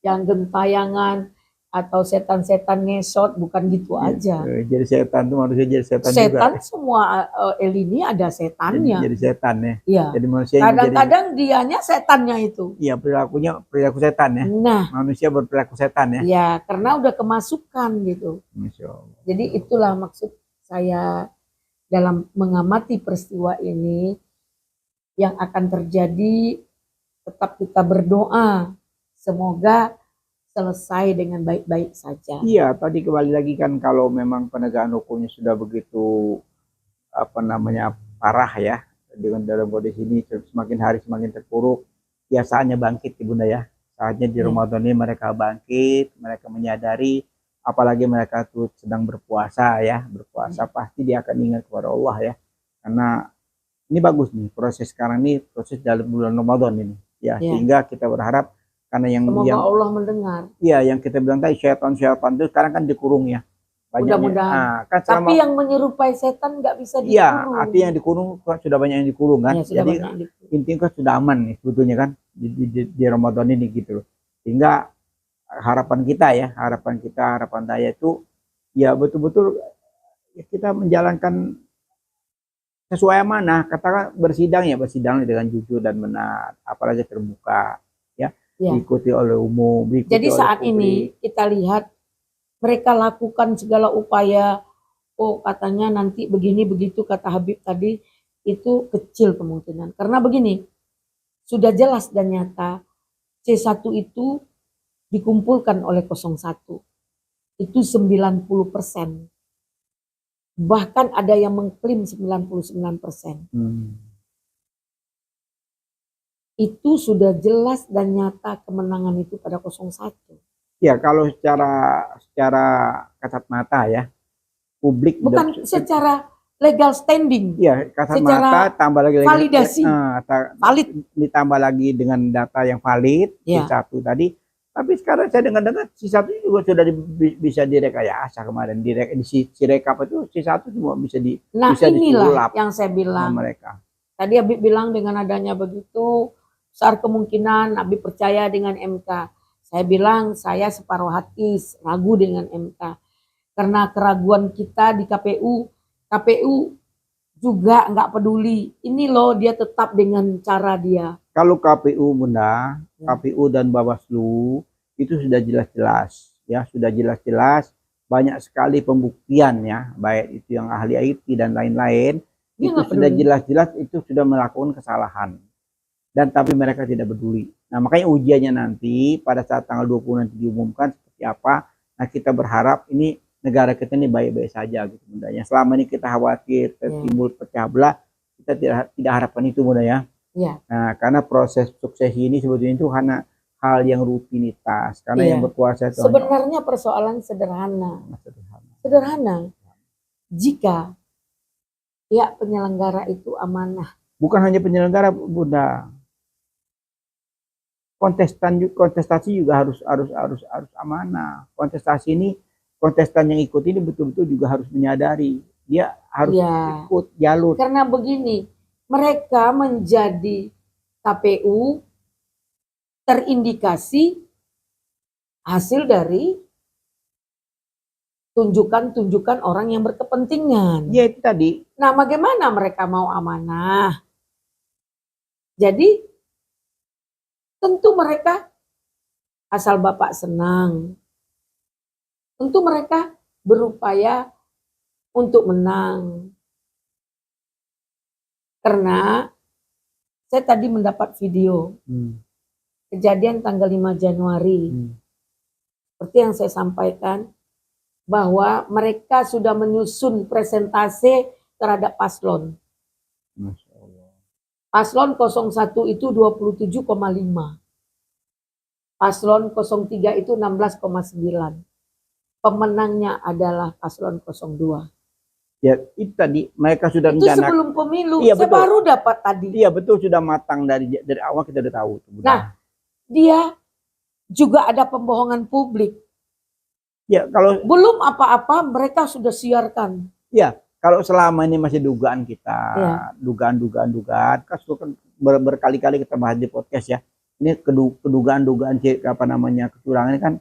yang gentayangan atau setan-setan ngesot, bukan gitu aja. jadi setan tuh manusia jadi setan juga. Setan semua elit ini ada setannya. Jadi setan ya. Iya. Jadi manusia Kadang-kadang dianya setannya itu. Iya, perilaku setan ya. Nah, manusia berperilaku setan ya. Iya, karena udah kemasukan gitu. Masya Allah. Jadi itulah maksud saya dalam mengamati peristiwa ini yang akan terjadi. Tetap kita berdoa semoga selesai dengan baik-baik saja. Iya, tadi kembali lagi kan kalau memang penegakan hukumnya sudah begitu parah ya, dengan dalam kondisi ini semakin hari semakin terpuruk, ya saatnya bangkit Ibunda ya. Saatnya di Ramadan ini mereka bangkit, mereka menyadari, apalagi mereka tuh sedang berpuasa ya, pasti dia akan ingat kepada Allah ya. Karena ini bagus nih proses sekarang ini, proses dalam bulan Ramadan ini ya, sehingga kita berharap karena semoga Allah mendengar. Iya, yang kita bilang tadi syaitan itu sekarang kan dikurung ya. Mudah-mudahan. Kan tapi yang menyerupai setan nggak bisa dikurung. Iya, artinya yang dikurung sudah banyak yang dikurung kan. Ya, jadi intinya kan sudah aman nih sebetulnya kan di Ramadan ini gitu loh. Sehingga harapan kita, harapan saya itu ya betul-betul ya kita menjalankan sesuai amanah, katakan bersidang dengan jujur dan benar, apalagi terbuka ya. Diikuti oleh umum. Jadi saat ini kita lihat mereka lakukan segala upaya. Oh katanya nanti begini begitu kata Habib tadi, itu kecil kemungkinan. Karena begini, sudah jelas dan nyata C1 itu dikumpulkan oleh 01. Itu 90%. Bahkan ada yang mengklaim 99%. Itu sudah jelas dan nyata kemenangan itu pada 01. Ya, kalau secara kasat mata ya, publik bukan secara legal standing. Ya, kasat mata tambah lagi validasi. Valid ditambah lagi dengan data yang valid C1 tadi. Tapi sekarang saya dengar C1 juga sudah bisa direkayasa kemarin. Di rekap itu C1 semua bisa bisa inilah yang saya bilang. Mereka. Tadi Habib bilang dengan adanya begitu, besar kemungkinan Habib percaya dengan MK. Saya bilang saya separuh hati ragu dengan MK. Karena keraguan kita di KPU juga nggak peduli. Ini loh dia tetap dengan cara dia. Kalau KPU Bunda, KPU dan Bawaslu itu sudah jelas-jelas ya, banyak sekali pembuktian ya, baik itu yang ahli IT dan lain-lain, itu sudah jelas-jelas itu sudah melakukan kesalahan. Dan tapi mereka tidak peduli. Nah, makanya ujiannya nanti pada saat tanggal 20 nanti diumumkan seperti apa. Nah, kita berharap ini negara kita ini baik-baik saja gitu Bunda ya. Selama ini kita khawatir timbul pecah belah, kita tidak harapkan itu Bunda ya. Nah, karena proses sukses ini sebetulnya itu karena hal yang rutinitas, karena yang berkuasa itu sebenarnya persoalan sederhana. Jika pihak penyelenggara itu amanah. Bukan hanya penyelenggara Bunda, kontestasi juga harus amanah. Kontestan yang ikut ini betul-betul juga harus menyadari dia harus ikut jalur. Karena begini, mereka menjadi KPU terindikasi hasil dari tunjukan orang yang berkepentingan. Ya itu tadi. Nah, bagaimana mereka mau amanah? Jadi tentu mereka asal Bapak senang. Tentu mereka berupaya untuk menang. Karena saya tadi mendapat video kejadian tanggal 5 Januari. Seperti yang saya sampaikan, bahwa mereka sudah menyusun presentase terhadap paslon. Masya Allah. Paslon 01 itu 27,5. Paslon 03 itu 16,9. pemenangnya adalah paslon 02. Ya, itu tadi mereka sudah Itu rencanakan. sebelum pemilu, Iya, saya betul. baru dapat tadi. Iya betul, sudah matang dari awal kita udah tahu. Nah, dia juga ada pembohongan publik. Ya kalau Belum apa-apa mereka sudah siarkan. ya kalau selama ini masih dugaan kita, Iya. dugaan, kan berkali-kali kita bahas di podcast ya. Ini kedugaan apa namanya kecurangan ini kan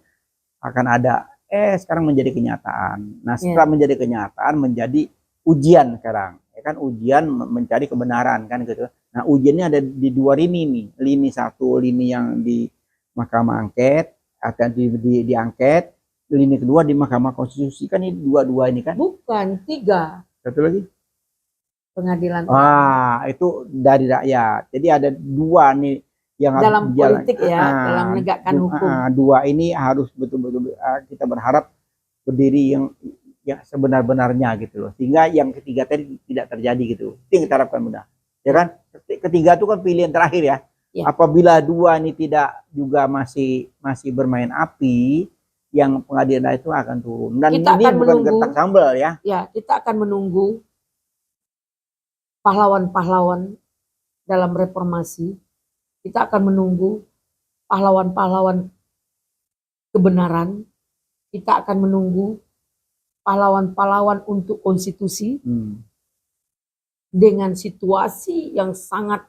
akan ada. Sekarang menjadi kenyataan. Nah setelah menjadi kenyataan menjadi ujian sekarang. Ya kan ujian mencari kebenaran kan gitu. Nah ujiannya ada di dua lini nih. Lini satu, lini yang di Mahkamah Angket akan diangket. Lini kedua di Mahkamah Konstitusi kan ini dua-dua ini kan. Bukan, 3. Satu lagi. Pengadilan. Itu dari rakyat. Jadi ada dua nih yang dalam harus politik ya, dalam menegakkan hukum. Dua ini harus betul-betul kita berharap berdiri yang sebenar-benarnya gitu loh. Sehingga yang ketiga tadi tidak terjadi gitu. Itu yang kita harapkan mudah. Ya kan? Ketiga itu kan pilihan terakhir ya. Apabila dua ini tidak juga masih bermain api, yang pengadilan itu akan turun. Dan kita ini akan bukan menunggu, gertak sambal ya. Ya, kita akan menunggu pahlawan-pahlawan dalam reformasi. Kita akan menunggu pahlawan-pahlawan kebenaran. Kita akan menunggu pahlawan-pahlawan untuk konstitusi. Dengan situasi yang sangat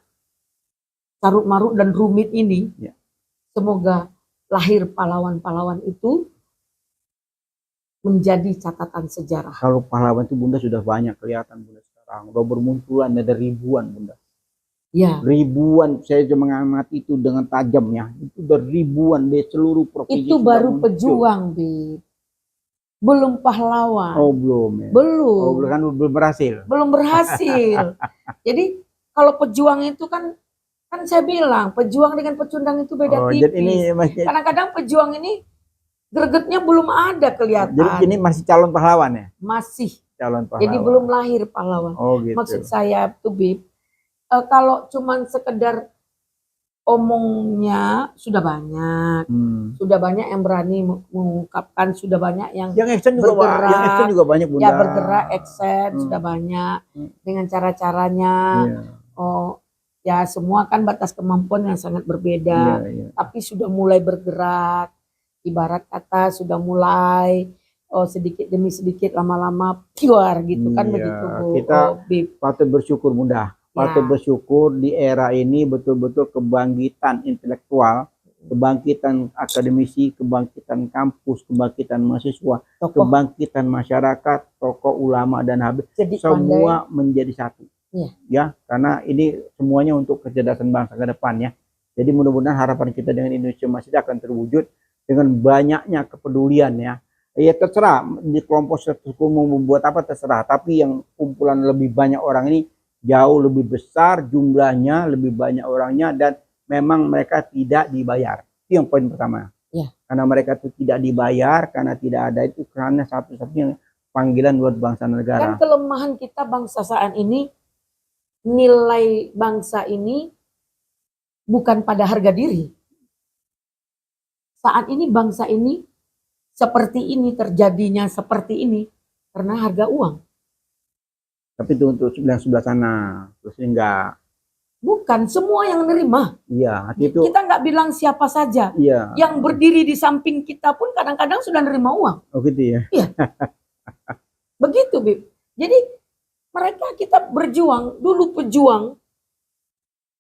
carut-marut dan rumit ini, semoga lahir pahlawan-pahlawan itu menjadi catatan sejarah. Kalau pahlawan itu Bunda sudah banyak kelihatan Bunda sekarang. Udah bermunculan ada ribuan Bunda. Ya. Ribuan, saya cuma mengamati itu dengan tajam ya. Itu udah ribuan di seluruh provinsi. Itu baru pejuang, Bib. Belum pahlawan. Oh belum ya. Belum. Oh kan belum berhasil. Belum berhasil. Jadi kalau pejuang itu kan saya bilang pejuang dengan pecundang itu beda tipis. Kadang-kadang pejuang ini gregetnya belum ada kelihatan. Jadi ini masih calon pahlawan ya? Masih. Calon pahlawan. Jadi belum lahir pahlawan. Oh gitu. Maksud saya tuh Bib, kalau cuman sekedar omongnya sudah banyak. Sudah banyak yang berani mengungkapkan, sudah banyak yang action juga bergerak. Yang action juga banyak Bunda. Ya bergerak, action sudah banyak dengan cara-caranya. Oh, ya semua kan batas kemampuan yang sangat berbeda. Tapi sudah mulai bergerak. Ibarat kata sudah mulai sedikit demi sedikit lama-lama piar gitu kan begitu Bu. Kita patut bersyukur Bunda. Patut bersyukur di era ini betul-betul kebangkitan intelektual, kebangkitan akademisi, kebangkitan kampus, kebangkitan mahasiswa, kebangkitan masyarakat, tokoh ulama dan habis semua menjadi satu. Ya, karena ini semuanya untuk kecerdasan bangsa ke depan ya. Jadi mudah-mudahan harapan kita dengan Indonesia masih akan terwujud dengan banyaknya kepedulian ya. Ya terserah di kelompok hukum mau membuat apa terserah, tapi yang kumpulan lebih banyak orang ini jauh lebih besar jumlahnya, lebih banyak orangnya dan memang mereka tidak dibayar. Itu yang poin pertama. Karena mereka itu tidak dibayar, karena tidak ada itu karena satu-satunya panggilan buat bangsa negara. Kan kelemahan kita bangsa saat ini, nilai bangsa ini bukan pada harga diri. Saat ini bangsa ini seperti ini terjadinya seperti ini karena harga uang. Tapi itu untuk sebelah sana, terus enggak. Bukan semua yang nerima. Iya, itu. Kita nggak bilang siapa saja. Iya. Yang berdiri di samping kita pun kadang-kadang sudah nerima uang. Oh gitu ya. Iya. Begitu, Bib. Jadi mereka kita berjuang, dulu pejuang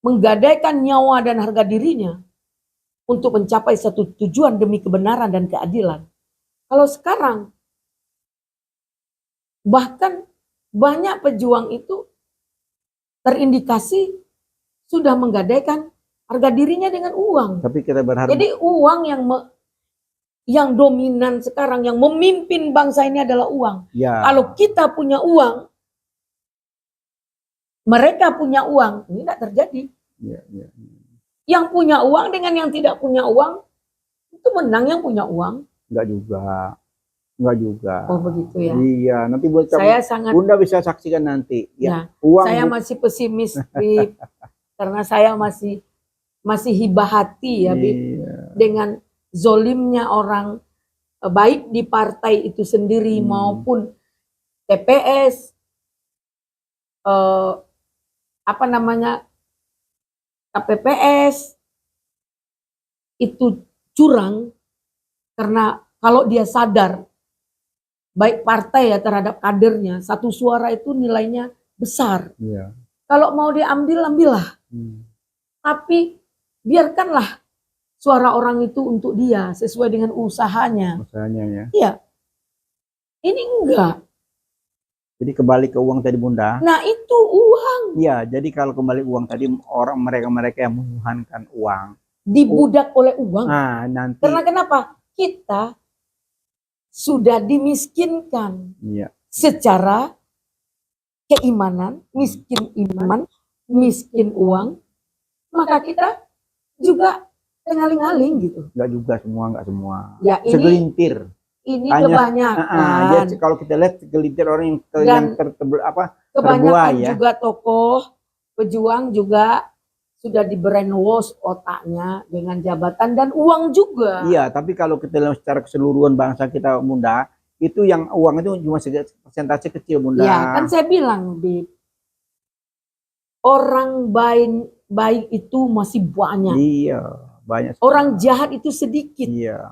menggadaikan nyawa dan harga dirinya untuk mencapai satu tujuan demi kebenaran dan keadilan. Kalau sekarang bahkan banyak pejuang itu terindikasi sudah menggadaikan harga dirinya dengan uang. Tapi kita berharap. Jadi uang yang dominan sekarang, yang memimpin bangsa ini adalah uang. Ya. Kalau kita punya uang, mereka punya uang, ini tidak terjadi. Ya. Yang punya uang dengan yang tidak punya uang, itu menang yang punya uang. Enggak juga. Oh begitu ya. Iya, nanti buat saya sangat. Bunda bisa saksikan nanti. Ya, saya masih pesimis, Bib, karena saya masih hibah hati ya, Bib, dengan zolimnya orang baik di partai itu sendiri maupun TPS, apa namanya, KPPS, itu curang karena kalau dia sadar baik partai ya terhadap kadernya, satu suara itu nilainya besar. Iya. Kalau mau diambil, ambillah. Tapi biarkanlah suara orang itu untuk dia sesuai dengan usahanya. Usahanya ya. Iya. Ini enggak. Jadi kembali ke uang tadi Bunda. Nah itu uang. Iya, jadi kalau kembali uang tadi orang mereka yang menuhankan uang. Dibudak oleh uang. Nah, nanti. Karena kenapa? Kita sudah dimiskinkan. Iya. Secara keimanan, miskin iman, miskin uang. Maka kita juga tengaling-aling gitu. Enggak semua. Ya, segelintir. Ini kebanyakan. Ya, kalau kita lihat segelintir orang yang kebanyakan terbuai ya. Juga tokoh pejuang juga sudah di brainwash otaknya dengan jabatan dan uang juga. Iya, tapi kalau kita lihat secara keseluruhan bangsa kita Bunda, itu yang uang itu cuma persentase kecil Bunda. Ya, kan saya bilang, Bib, orang baik itu masih banyak. Iya, banyak. Orang jahat itu sedikit. Iya.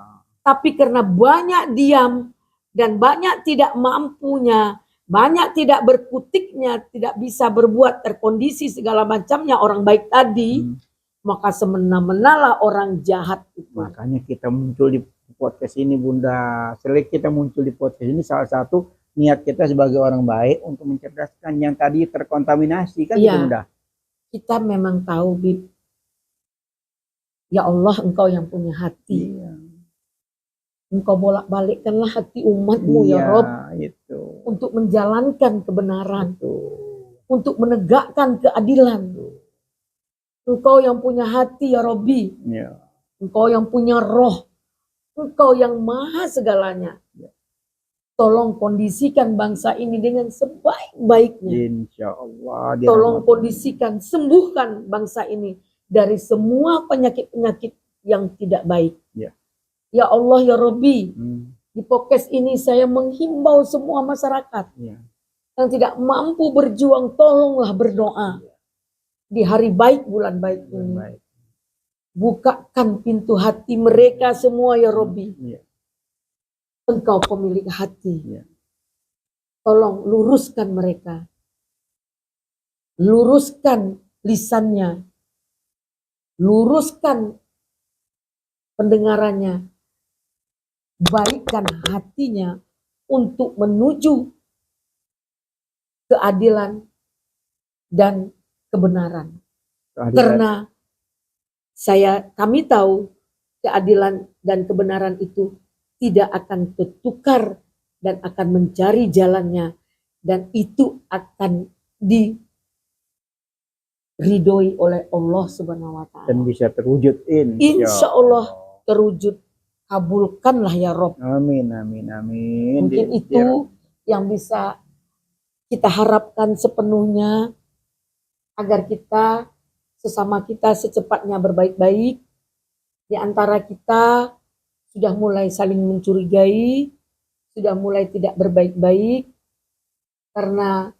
Tapi karena banyak diam dan banyak tidak mampunya, banyak tidak berkutiknya, tidak bisa berbuat, terkondisi segala macamnya orang baik tadi, maka semena-menalah orang jahat itu. Makanya kita muncul di podcast ini Bunda. Selek kita muncul di podcast ini salah satu niat kita sebagai orang baik untuk mencerdaskan yang tadi terkontaminasi kan gitu Bunda. Kita memang tahu, Bib. Ya Allah, Engkau yang punya hati. Iya. Engkau bolak-balikkanlah hati umatmu ya Rob. Itu. Untuk menjalankan kebenaran. Itu. Untuk menegakkan keadilan. Engkau yang punya hati ya Robbi. Iya. Engkau yang punya roh. Engkau yang maha segalanya. Ya. Tolong kondisikan bangsa ini dengan sebaik-baiknya. Insya Allah. Tolong kondisikan, sembuhkan bangsa ini dari semua penyakit-penyakit yang tidak baik. Ya. Ya Allah ya Robbi, di podcast ini saya menghimbau semua masyarakat yang tidak mampu berjuang, tolonglah berdoa. Di hari baik, bulan baik ini. Bukakan pintu hati mereka semua ya Robbi. Engkau pemilik hati. Tolong luruskan mereka. Luruskan lisannya. Luruskan pendengarannya. Baikkan hatinya untuk menuju keadilan dan kebenaran. Karena kami tahu keadilan dan kebenaran itu tidak akan tertukar dan akan mencari jalannya, dan itu akan diridhoi oleh Allah Subhanahu wa Ta'ala. Dan bisa terwujud insya Allah terwujud. Kabulkanlah ya Rob. Amin. Mungkin itu yang bisa kita harapkan sepenuhnya agar kita sesama kita secepatnya berbaik-baik. Di antara kita sudah mulai saling mencurigai, sudah mulai tidak berbaik-baik karena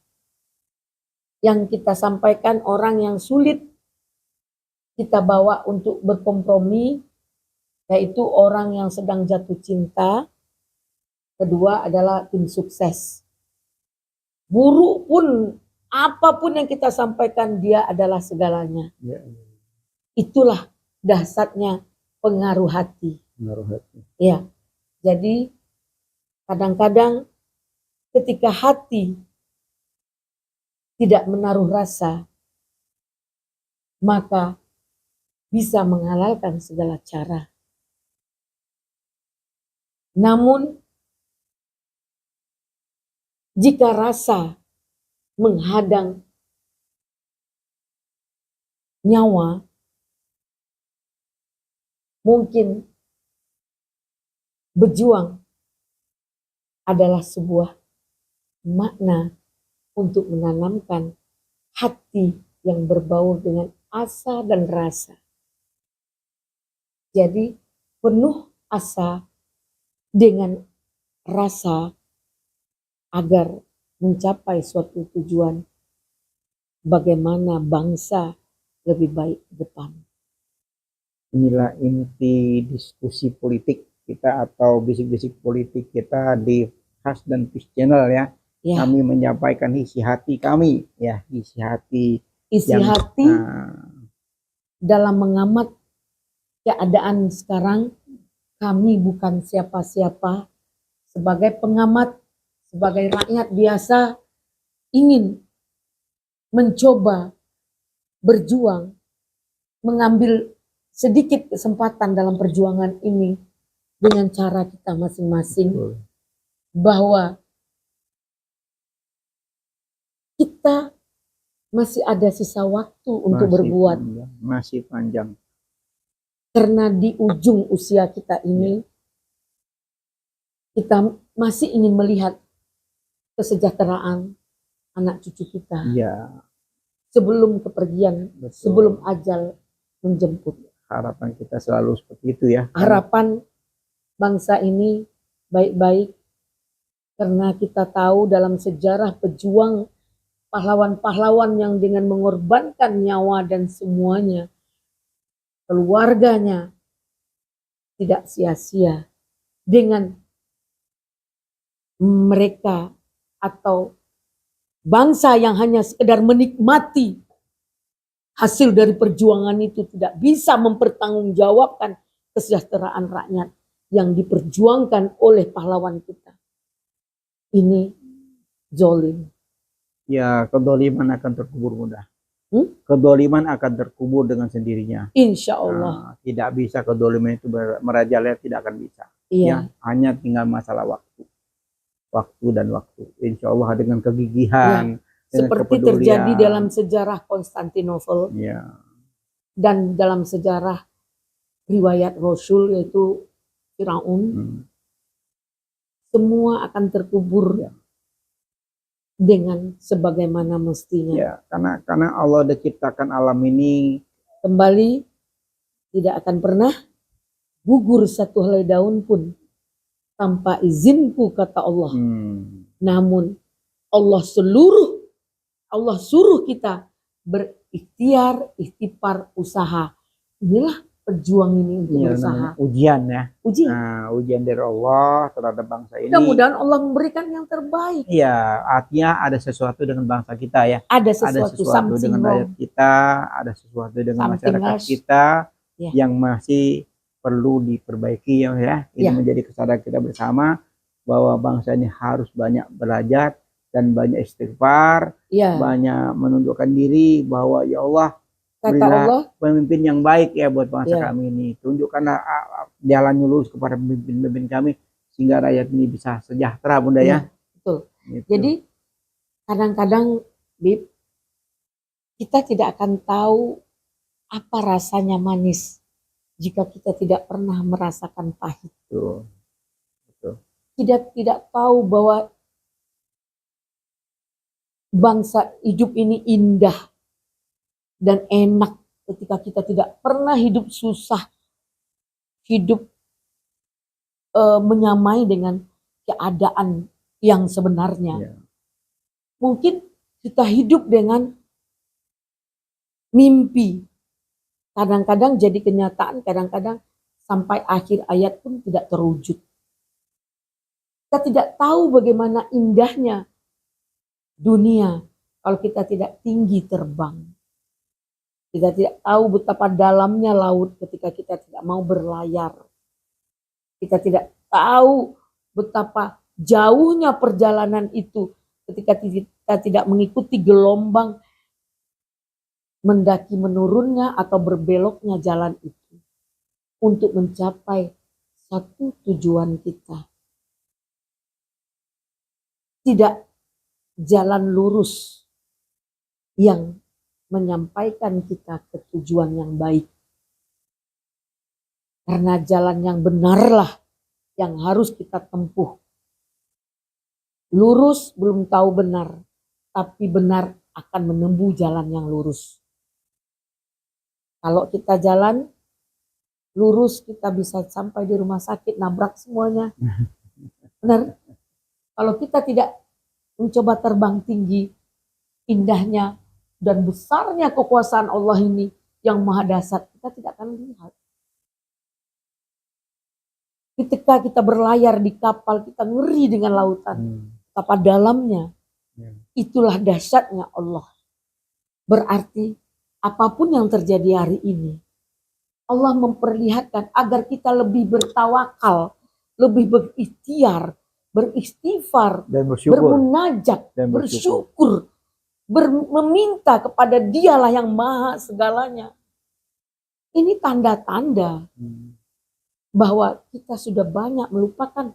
yang kita sampaikan orang yang sulit kita bawa untuk berkompromi, yaitu orang yang sedang jatuh cinta. Kedua adalah tim sukses. Buruk pun, apapun yang kita sampaikan, dia adalah segalanya. Itulah dahsyatnya pengaruh hati. Ya, jadi kadang-kadang ketika hati tidak menaruh rasa, maka bisa menghalalkan segala cara. Namun, jika rasa menghadang nyawa, mungkin berjuang adalah sebuah makna untuk menanamkan hati yang berbaur dengan asa dan rasa. Jadi, penuh asa, dengan rasa agar mencapai suatu tujuan bagaimana bangsa lebih baik ke depan. Inilah inti diskusi politik kita atau bisik-bisik politik kita di Khas dan Peace Channel ya. Ya, Kami menyampaikan isi hati kami ya, isi hati isi yang hati dalam mengamat keadaan sekarang. Kami bukan siapa-siapa, sebagai pengamat, sebagai rakyat biasa ingin mencoba berjuang, mengambil sedikit kesempatan dalam perjuangan ini dengan cara kita masing-masing, bahwa kita masih ada sisa waktu untuk berbuat. Masih panjang. Karena di ujung usia kita ini, kita masih ingin melihat kesejahteraan anak cucu kita. Iya. Sebelum kepergian, Betul. sebelum ajal menjemput. Harapan kita selalu seperti itu ya. Harapan bangsa ini baik-baik, karena kita tahu dalam sejarah pejuang pahlawan-pahlawan yang dengan mengorbankan nyawa dan semuanya, keluarganya tidak sia-sia dengan mereka atau bangsa yang hanya sekedar menikmati hasil dari perjuangan itu, tidak bisa mempertanggungjawabkan kesejahteraan rakyat yang diperjuangkan oleh pahlawan kita. Ini zolim. Ya, kedoliman akan terkubur mudah. Kedoliman akan terkubur dengan sendirinya. Insya Allah. Tidak bisa kedoliman itu merajalela, tidak akan bisa. Iya. Ya, hanya tinggal masalah waktu. Waktu dan waktu. Insya Allah dengan kegigihan. Ya, seperti terjadi dalam sejarah Konstantinopel. Ya. Dan dalam sejarah riwayat Rasul yaitu Firaun. Semua akan terkubur. Ya. Dengan sebagaimana mestinya. Ya, karena Allah sudah ciptakan alam ini kembali, tidak akan pernah gugur satu helai daun pun tanpa izinku, kata Allah. Namun Allah suruh kita berikhtiar, ikhtifar, usaha. Inilah pejuang ini untuk berusaha. Ujian ya. Ujian. Ujian dari Allah terhadap bangsa ini. Mudah-mudahan Allah memberikan yang terbaik. Iya, artinya ada sesuatu dengan bangsa kita ya. Ada sesuatu dengan rakyat kita, ada sesuatu dengan masyarakat kita yang masih perlu diperbaiki ya. Ini menjadi kesadaran kita bersama bahwa bangsa ini harus banyak belajar dan banyak istighfar, banyak menundukkan diri bahwa ya Allah, kata Allah, pemimpin yang baik ya buat bangsa kami ini. Tunjukkanlah jalan lurus kepada pemimpin-pemimpin kami sehingga rakyat ini bisa sejahtera, Bunda ya. Betul. Gitu. Jadi kadang-kadang Bib, kita tidak akan tahu apa rasanya manis jika kita tidak pernah merasakan pahit. Betul. Betul. Tidak tahu bahwa bangsa hidup ini indah dan enak ketika kita tidak pernah hidup susah, hidup menyamai dengan keadaan yang sebenarnya. Mungkin kita hidup dengan mimpi, kadang-kadang jadi kenyataan, kadang-kadang sampai akhir ayat pun tidak terwujud. Kita tidak tahu bagaimana indahnya dunia kalau kita tidak tinggi terbang. Kita tidak tahu betapa dalamnya laut ketika kita tidak mau berlayar. Kita tidak tahu betapa jauhnya perjalanan itu ketika kita tidak mengikuti gelombang mendaki menurunnya atau berbeloknya jalan itu untuk mencapai satu tujuan kita. Tidak jalan lurus yang menyampaikan kita ke tujuan yang baik. Karena jalan yang benarlah yang harus kita tempuh. Lurus belum tahu benar, tapi benar akan menempuh jalan yang lurus. Kalau kita jalan lurus kita bisa sampai di rumah sakit, nabrak semuanya. Benar? Kalau kita tidak mencoba terbang tinggi, indahnya dan besarnya kekuasaan Allah ini yang maha dahsyat, kita tidak akan lihat. Ketika kita berlayar di kapal, kita ngeri dengan lautan. Betapa dalamnya. Itulah dahsyatnya Allah. Berarti apapun yang terjadi hari ini, Allah memperlihatkan agar kita lebih bertawakal, lebih berikhtiar, beristighfar, Dan bersyukur. bermunajat, Dan bersyukur, meminta kepada Dialah yang maha segalanya. Ini tanda-tanda bahwa kita sudah banyak melupakan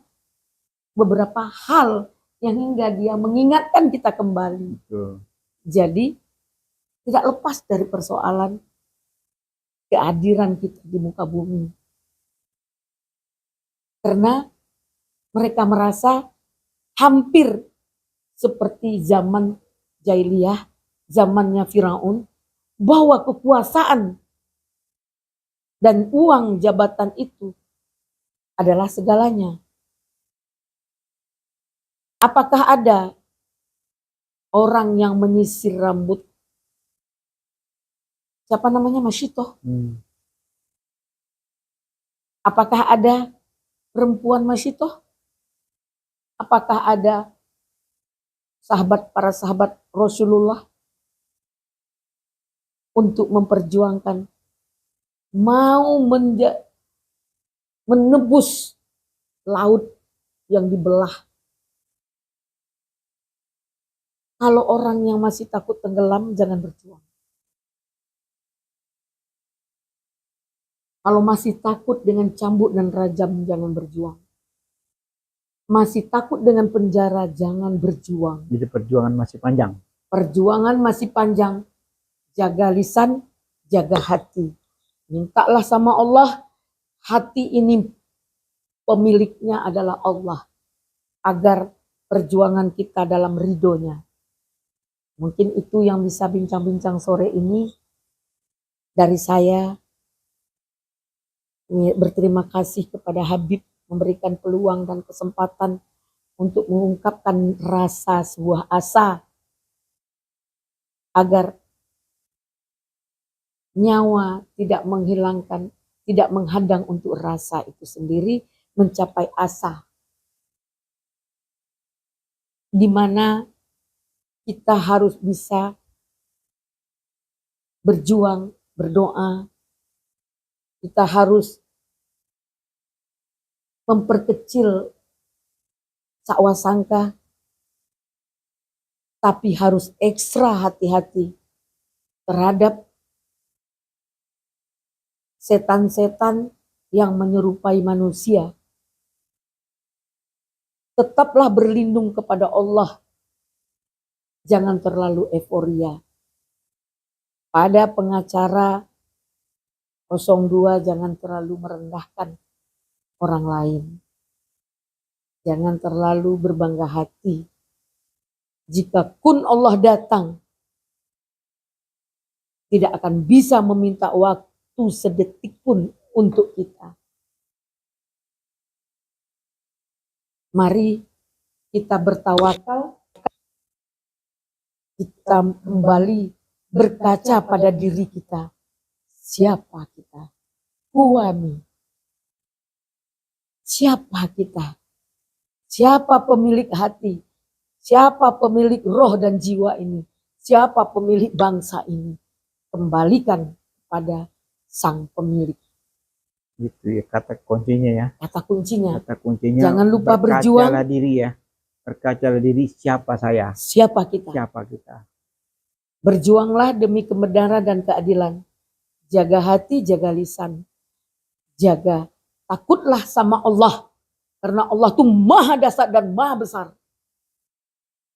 beberapa hal yang hingga Dia mengingatkan kita kembali. Betul. Jadi tidak lepas dari persoalan kehadiran kita di muka bumi. Karena mereka merasa hampir seperti zaman jahiliyah, zamannya Firaun, bahwa kekuasaan dan uang jabatan itu adalah segalanya. Apakah ada orang yang menyisir rambut? Siapa namanya? Masyitoh. Apakah ada perempuan Masyitoh? Apakah ada para sahabat Rasulullah untuk memperjuangkan mau menebus laut yang dibelah? Kalau orang yang masih takut tenggelam, jangan berjuang. Kalau masih takut dengan cambuk dan rajam, jangan berjuang. Masih takut dengan penjara, jangan berjuang. Jadi perjuangan masih panjang. Perjuangan masih panjang. Jaga lisan, jaga hati. Mintalah sama Allah, hati ini pemiliknya adalah Allah. Agar perjuangan kita dalam ridhonya. Mungkin itu yang bisa bincang-bincang sore ini dari saya. Berterima kasih kepada Habib memberikan peluang dan kesempatan untuk mengungkapkan rasa sebuah asa agar nyawa tidak menghilangkan, tidak menghadang untuk rasa itu sendiri mencapai asa. Di mana kita harus bisa berjuang, berdoa. Kita harus memperkecil sakwasangka, tapi harus ekstra hati-hati terhadap setan-setan yang menyerupai manusia. Tetaplah berlindung kepada Allah. Jangan terlalu euforia. Pada pengacara 02 jangan terlalu merendahkan orang lain. Jangan terlalu berbangga hati. Jika kun Allah datang, tidak akan bisa meminta waktu sedetik pun untuk kita. Mari kita bertawakal, kita kembali berkaca pada diri kita. Siapa kita? Huwami. Siapa kita? Siapa pemilik hati? Siapa pemilik roh dan jiwa ini? Siapa pemilik bangsa ini? Kembalikan pada sang pemilik. Gitu ya kata kuncinya ya. Kata kuncinya. Kata kuncinya. Jangan lupa berjuang. Berkacalah diri ya. Berkacalah diri siapa saya? Siapa kita? Siapa kita? Berjuanglah demi kebenaran dan keadilan. Jaga hati, jaga lisan. Jaga, takutlah sama Allah. Karena Allah itu maha dahsyat dan maha besar.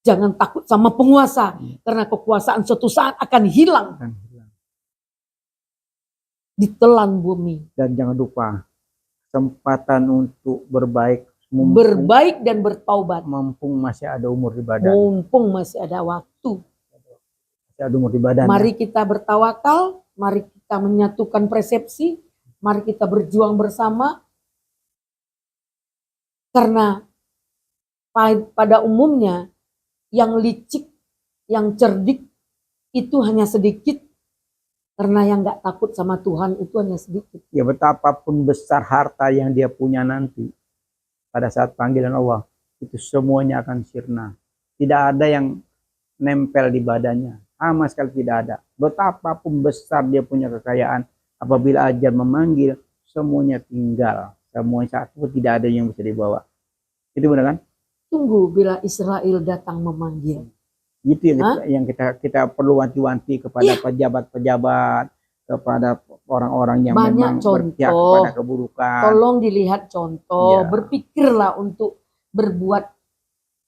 Jangan takut sama penguasa. Karena kekuasaan suatu saat akan hilang. Ditelan bumi. Dan jangan lupa kesempatan untuk berbaik. Berbaik dan bertaubat. Mumpung masih ada umur di badan. Mumpung masih ada waktu. Masih ada umur di badan. Mari kita bertawakal. Mari kita menyatukan persepsi. Mari kita berjuang bersama, karena pada umumnya yang licik, yang cerdik itu hanya sedikit, karena yang gak takut sama Tuhan itu hanya sedikit. Ya betapapun besar harta yang dia punya nanti, pada saat panggilan Allah, itu semuanya akan sirna. Tidak ada yang nempel di badannya, sama sekali tidak ada. Betapapun besar dia punya kekayaan, apabila ajal memanggil, semuanya tinggal. Semuanya satu, tidak ada yang bisa dibawa. Itu benar kan? Tunggu bila Israel datang memanggil. Itu yang kita perlu wanti-wanti kepada pejabat-pejabat, kepada orang-orang yang Banyak memang berpihak kepada keburukan. Tolong dilihat contoh, berpikirlah untuk berbuat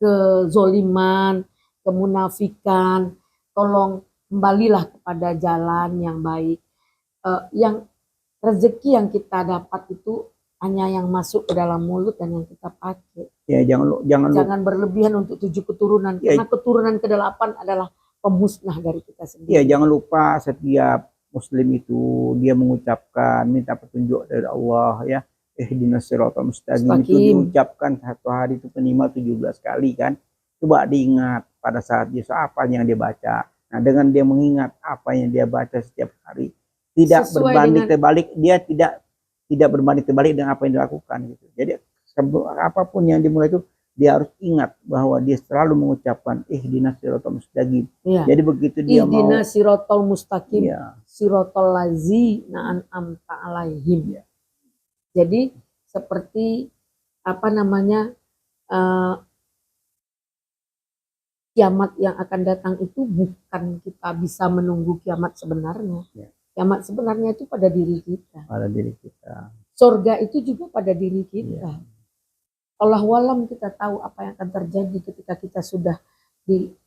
kezoliman, kemunafikan. Tolong kembalilah kepada jalan yang baik. Yang rezeki yang kita dapat itu hanya yang masuk ke dalam mulut dan yang kita pakai. Ya, jangan berlebihan untuk 7 keturunan, karena keturunan ke-8 adalah pemusnah dari kita sendiri. Ya, jangan lupa setiap Muslim itu dia mengucapkan minta petunjuk dari Allah, ya. Ihdinas siratal mustaqim itu diucapkan satu hari itu minimal 17 kali kan. Coba diingat pada saat dia apa yang dia baca. Nah, dengan dia mengingat apa yang dia baca setiap hari, tidak berbanding terbalik, dia tidak berbanding terbalik dengan apa yang dilakukan gitu. Jadi apapun yang dimulai itu dia harus ingat bahwa dia selalu mengucapkan ihdinas siratal mustaqim. Ya. Jadi begitu dia mau ihdinas siratal mustaqim, siratal ladzina an'amta alaihim. Ya. Jadi seperti kiamat yang akan datang itu bukan kita bisa menunggu kiamat sebenarnya. Ya. Kiamat sebenarnya itu pada diri kita. Pada diri kita. Surga itu juga pada diri kita. Ya. Allah walam kita tahu apa yang akan terjadi ketika kita sudah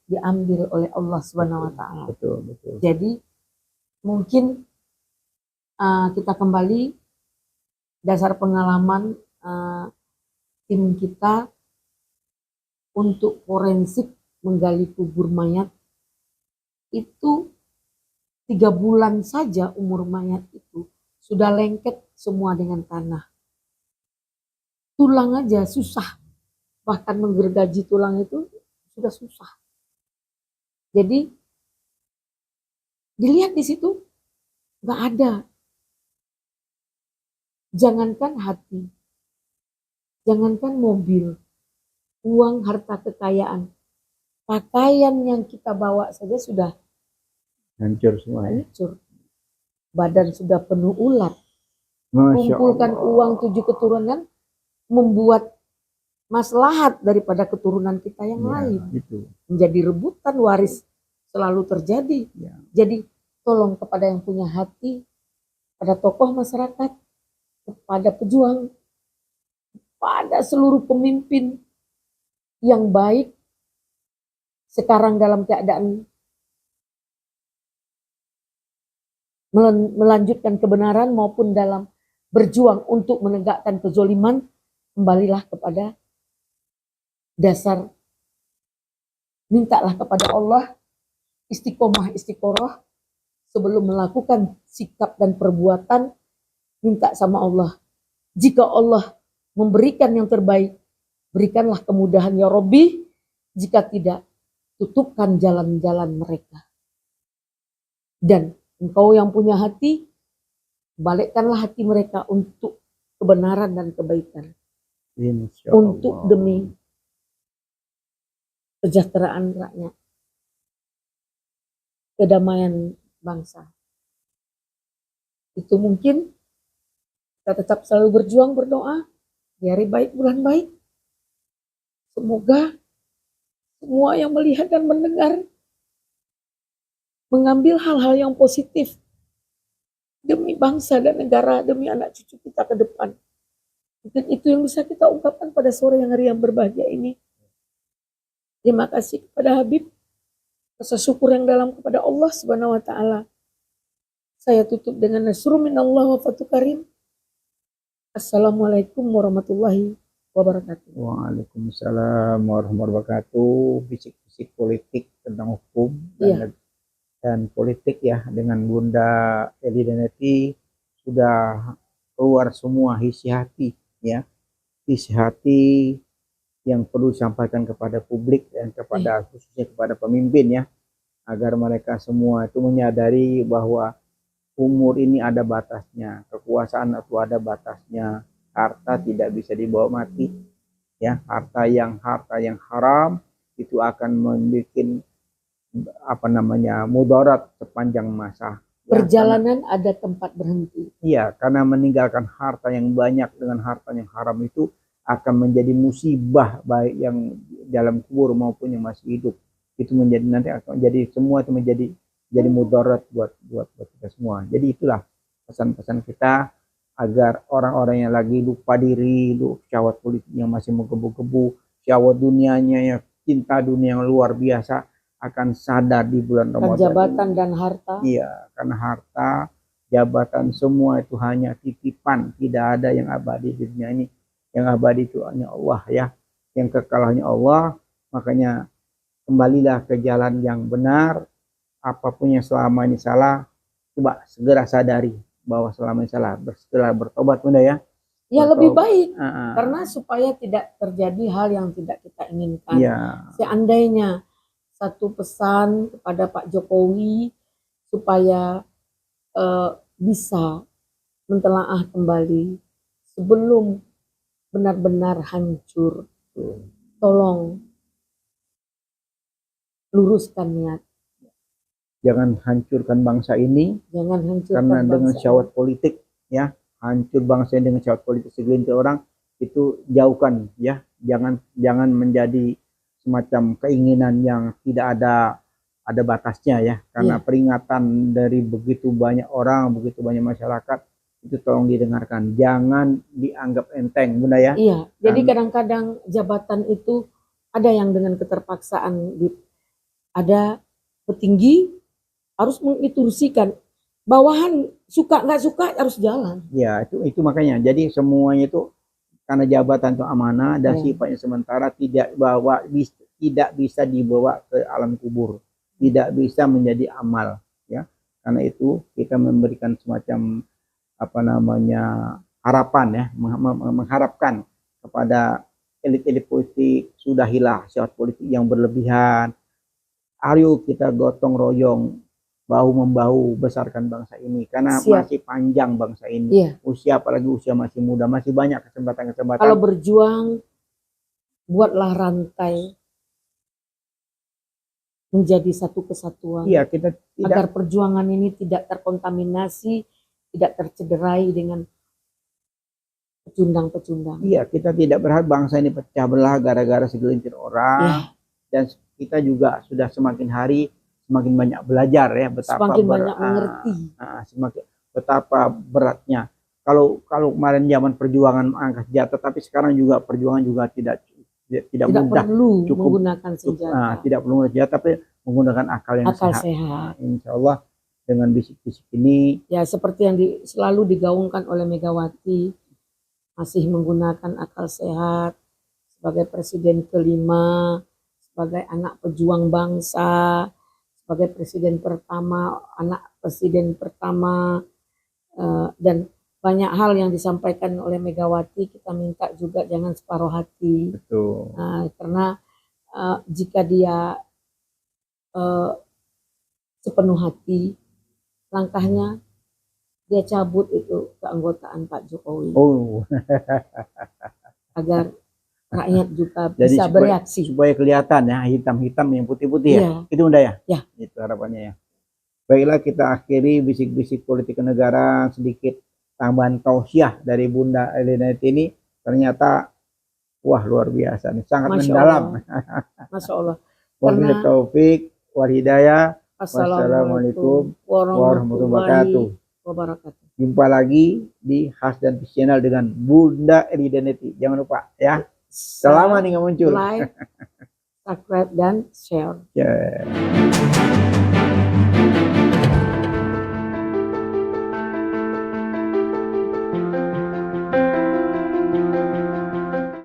diambil oleh Allah Subhanahu wa taala. Betul. Jadi mungkin kita kembali dasar pengalaman tim kita untuk forensik menggali kubur mayat itu 3 bulan saja umur mayat itu sudah lengket semua dengan tanah. Tulang aja susah, bahkan menggergaji tulang itu sudah susah. Jadi dilihat di situ nggak ada. Jangankan hati, jangankan mobil, uang, harta kekayaan, pakaian yang kita bawa saja sudah hancur semua. Hancur. Badan sudah penuh ulat. Kumpulkan uang 7 keturunan, membuat maslahat daripada keturunan kita yang lain. Itu. Menjadi rebutan waris selalu terjadi. Ya. Jadi tolong kepada yang punya hati, pada tokoh masyarakat, kepada pejuang, pada seluruh pemimpin yang baik sekarang dalam keadaan melanjutkan kebenaran maupun dalam berjuang untuk menegakkan kezoliman, kembalilah kepada dasar, mintalah kepada Allah istiqoroh sebelum melakukan sikap dan perbuatan. Minta sama Allah, jika Allah memberikan yang terbaik, berikanlah kemudahan ya Robbi, jika tidak, tutupkan jalan-jalan mereka. Dan engkau yang punya hati, balikkanlah hati mereka untuk kebenaran dan kebaikan. Untuk demi kesejahteraan rakyat, kedamaian bangsa. Itu mungkin kita tetap selalu berjuang, berdoa di hari baik, bulan baik. Semoga semua yang melihat dan mendengar mengambil hal-hal yang positif demi bangsa dan negara, demi anak cucu kita ke depan. Mungkin itu yang bisa kita ungkapkan pada sore yang hari yang berbahagia ini. Terima kasih kepada Habib, rasa syukur yang dalam kepada Allah Subhanahu wa taala. Saya tutup dengan nasrul minallah wa fathul karim. Assalamualaikum warahmatullahi wabarakatuh. Waalaikumsalam warahmatullahi wabarakatuh. Bisik-bisik politik tentang hukum dan politik ya dengan Bunda Eli Deneti sudah keluar semua isi hati ya, isi hati yang perlu disampaikan kepada publik dan kepada khususnya kepada pemimpin ya, agar mereka semua itu menyadari bahwa umur ini ada batasnya, kekuasaan itu ada batasnya, harta tidak bisa dibawa mati ya, harta yang haram itu akan membuat mudarat sepanjang masa. Perjalanan ada tempat berhenti. Iya, karena meninggalkan harta yang banyak dengan harta yang haram itu akan menjadi musibah baik yang dalam kubur maupun yang masih hidup. Itu menjadi nanti akan jadi semua itu menjadi mudarat buat kita semua. Jadi itulah pesan-pesan kita agar orang-orang yang lagi lupa diri, syahwat politik yang masih menggebu-gebu, syahwat dunianya yang cinta dunia yang luar biasa akan sadar di bulan Ramadan. Jabatan dan harta. Iya, karena harta, jabatan semua itu hanya titipan, tidak ada yang abadi di dunia ini. Yang abadi itu hanya Allah ya, yang kekal hanya Allah. Makanya kembalilah ke jalan yang benar. Apapun yang selama ini salah, coba segera sadari bahwa selama ini salah. Setelah bertobat Bunda ya. Ya lebih baik, karena supaya tidak terjadi hal yang tidak kita inginkan. Iya. Seandainya satu pesan kepada Pak Jokowi supaya bisa mentelaah kembali sebelum benar-benar hancur. Tolong luruskan niat. Jangan hancurkan bangsa ini. Jangan hancurkan karena bangsa dengan syahwat politik ya, hancur bangsa dengan syahwat politik segelintir orang itu jauhkan ya. Jangan menjadi semacam keinginan yang tidak ada batasnya ya, karena peringatan dari begitu banyak orang, begitu banyak masyarakat itu tolong didengarkan, jangan dianggap enteng Bunda ya. Iya, jadi kadang-kadang jabatan itu ada yang dengan keterpaksaan, ada petinggi harus menginstruksikan, bawahan suka nggak suka harus jalan. Ya itu makanya, jadi semuanya itu karena jabatan itu amanah dan sifatnya sementara, tidak bisa dibawa ke alam kubur, tidak bisa menjadi amal ya. Karena itu kita memberikan semacam harapan ya, mengharapkan kepada elit-elit politik, sudahilah syahwat politik yang berlebihan. Ayo kita gotong royong, bahu-membahu besarkan bangsa ini, karena masih panjang bangsa ini. Usia, apalagi usia masih muda, masih banyak kesempatan-kesempatan. Kalau berjuang, buatlah rantai menjadi satu kesatuan. Iya, kita agar perjuangan ini tidak terkontaminasi, tidak tercederai dengan pecundang-pecundang. Iya, kita tidak berharap bangsa ini pecah belah gara-gara segelintir orang. Dan kita juga sudah semakin hari semakin banyak belajar ya, betapa semakin banyak mengerti. Betapa beratnya. Kalau kemarin zaman perjuangan angkat senjata, tapi sekarang juga perjuangan juga tidak mudah. Perlu menggunakan senjata. Tidak perlu menggunakan senjata, tapi menggunakan akal yang sehat. Insya Allah dengan bisik-bisik ini. Ya seperti yang selalu digaungkan oleh Megawati, masih menggunakan akal sehat sebagai presiden kelima, sebagai anak pejuang bangsa, sebagai presiden pertama, anak presiden pertama, dan banyak hal yang disampaikan oleh Megawati, kita minta juga jangan separuh hati. Betul. Karena jika dia sepenuh hati, langkahnya dia cabut itu keanggotaan Pak Jokowi. Agar rakyat juga bisa bereaksi. Supaya kelihatan ya, hitam-hitam yang putih-putih ya. Itu Bunda ya? Ya. Itu harapannya ya. Baiklah, kita akhiri bisik-bisik politik negara, sedikit tambahan tausiah dari Bunda Elianeti ini. Ternyata wah luar biasa nih, sangat mendalam. Masya Allah. Wabillahi taufik wal hidayah. Wassalamualaikum warahmatullahi wabarakatuh. Jumpa lagi di Khas dan Peace Channel dengan Bunda Elianeti. Jangan lupa ya. Selama nih nggak muncul. Like, subscribe dan share. Yeah.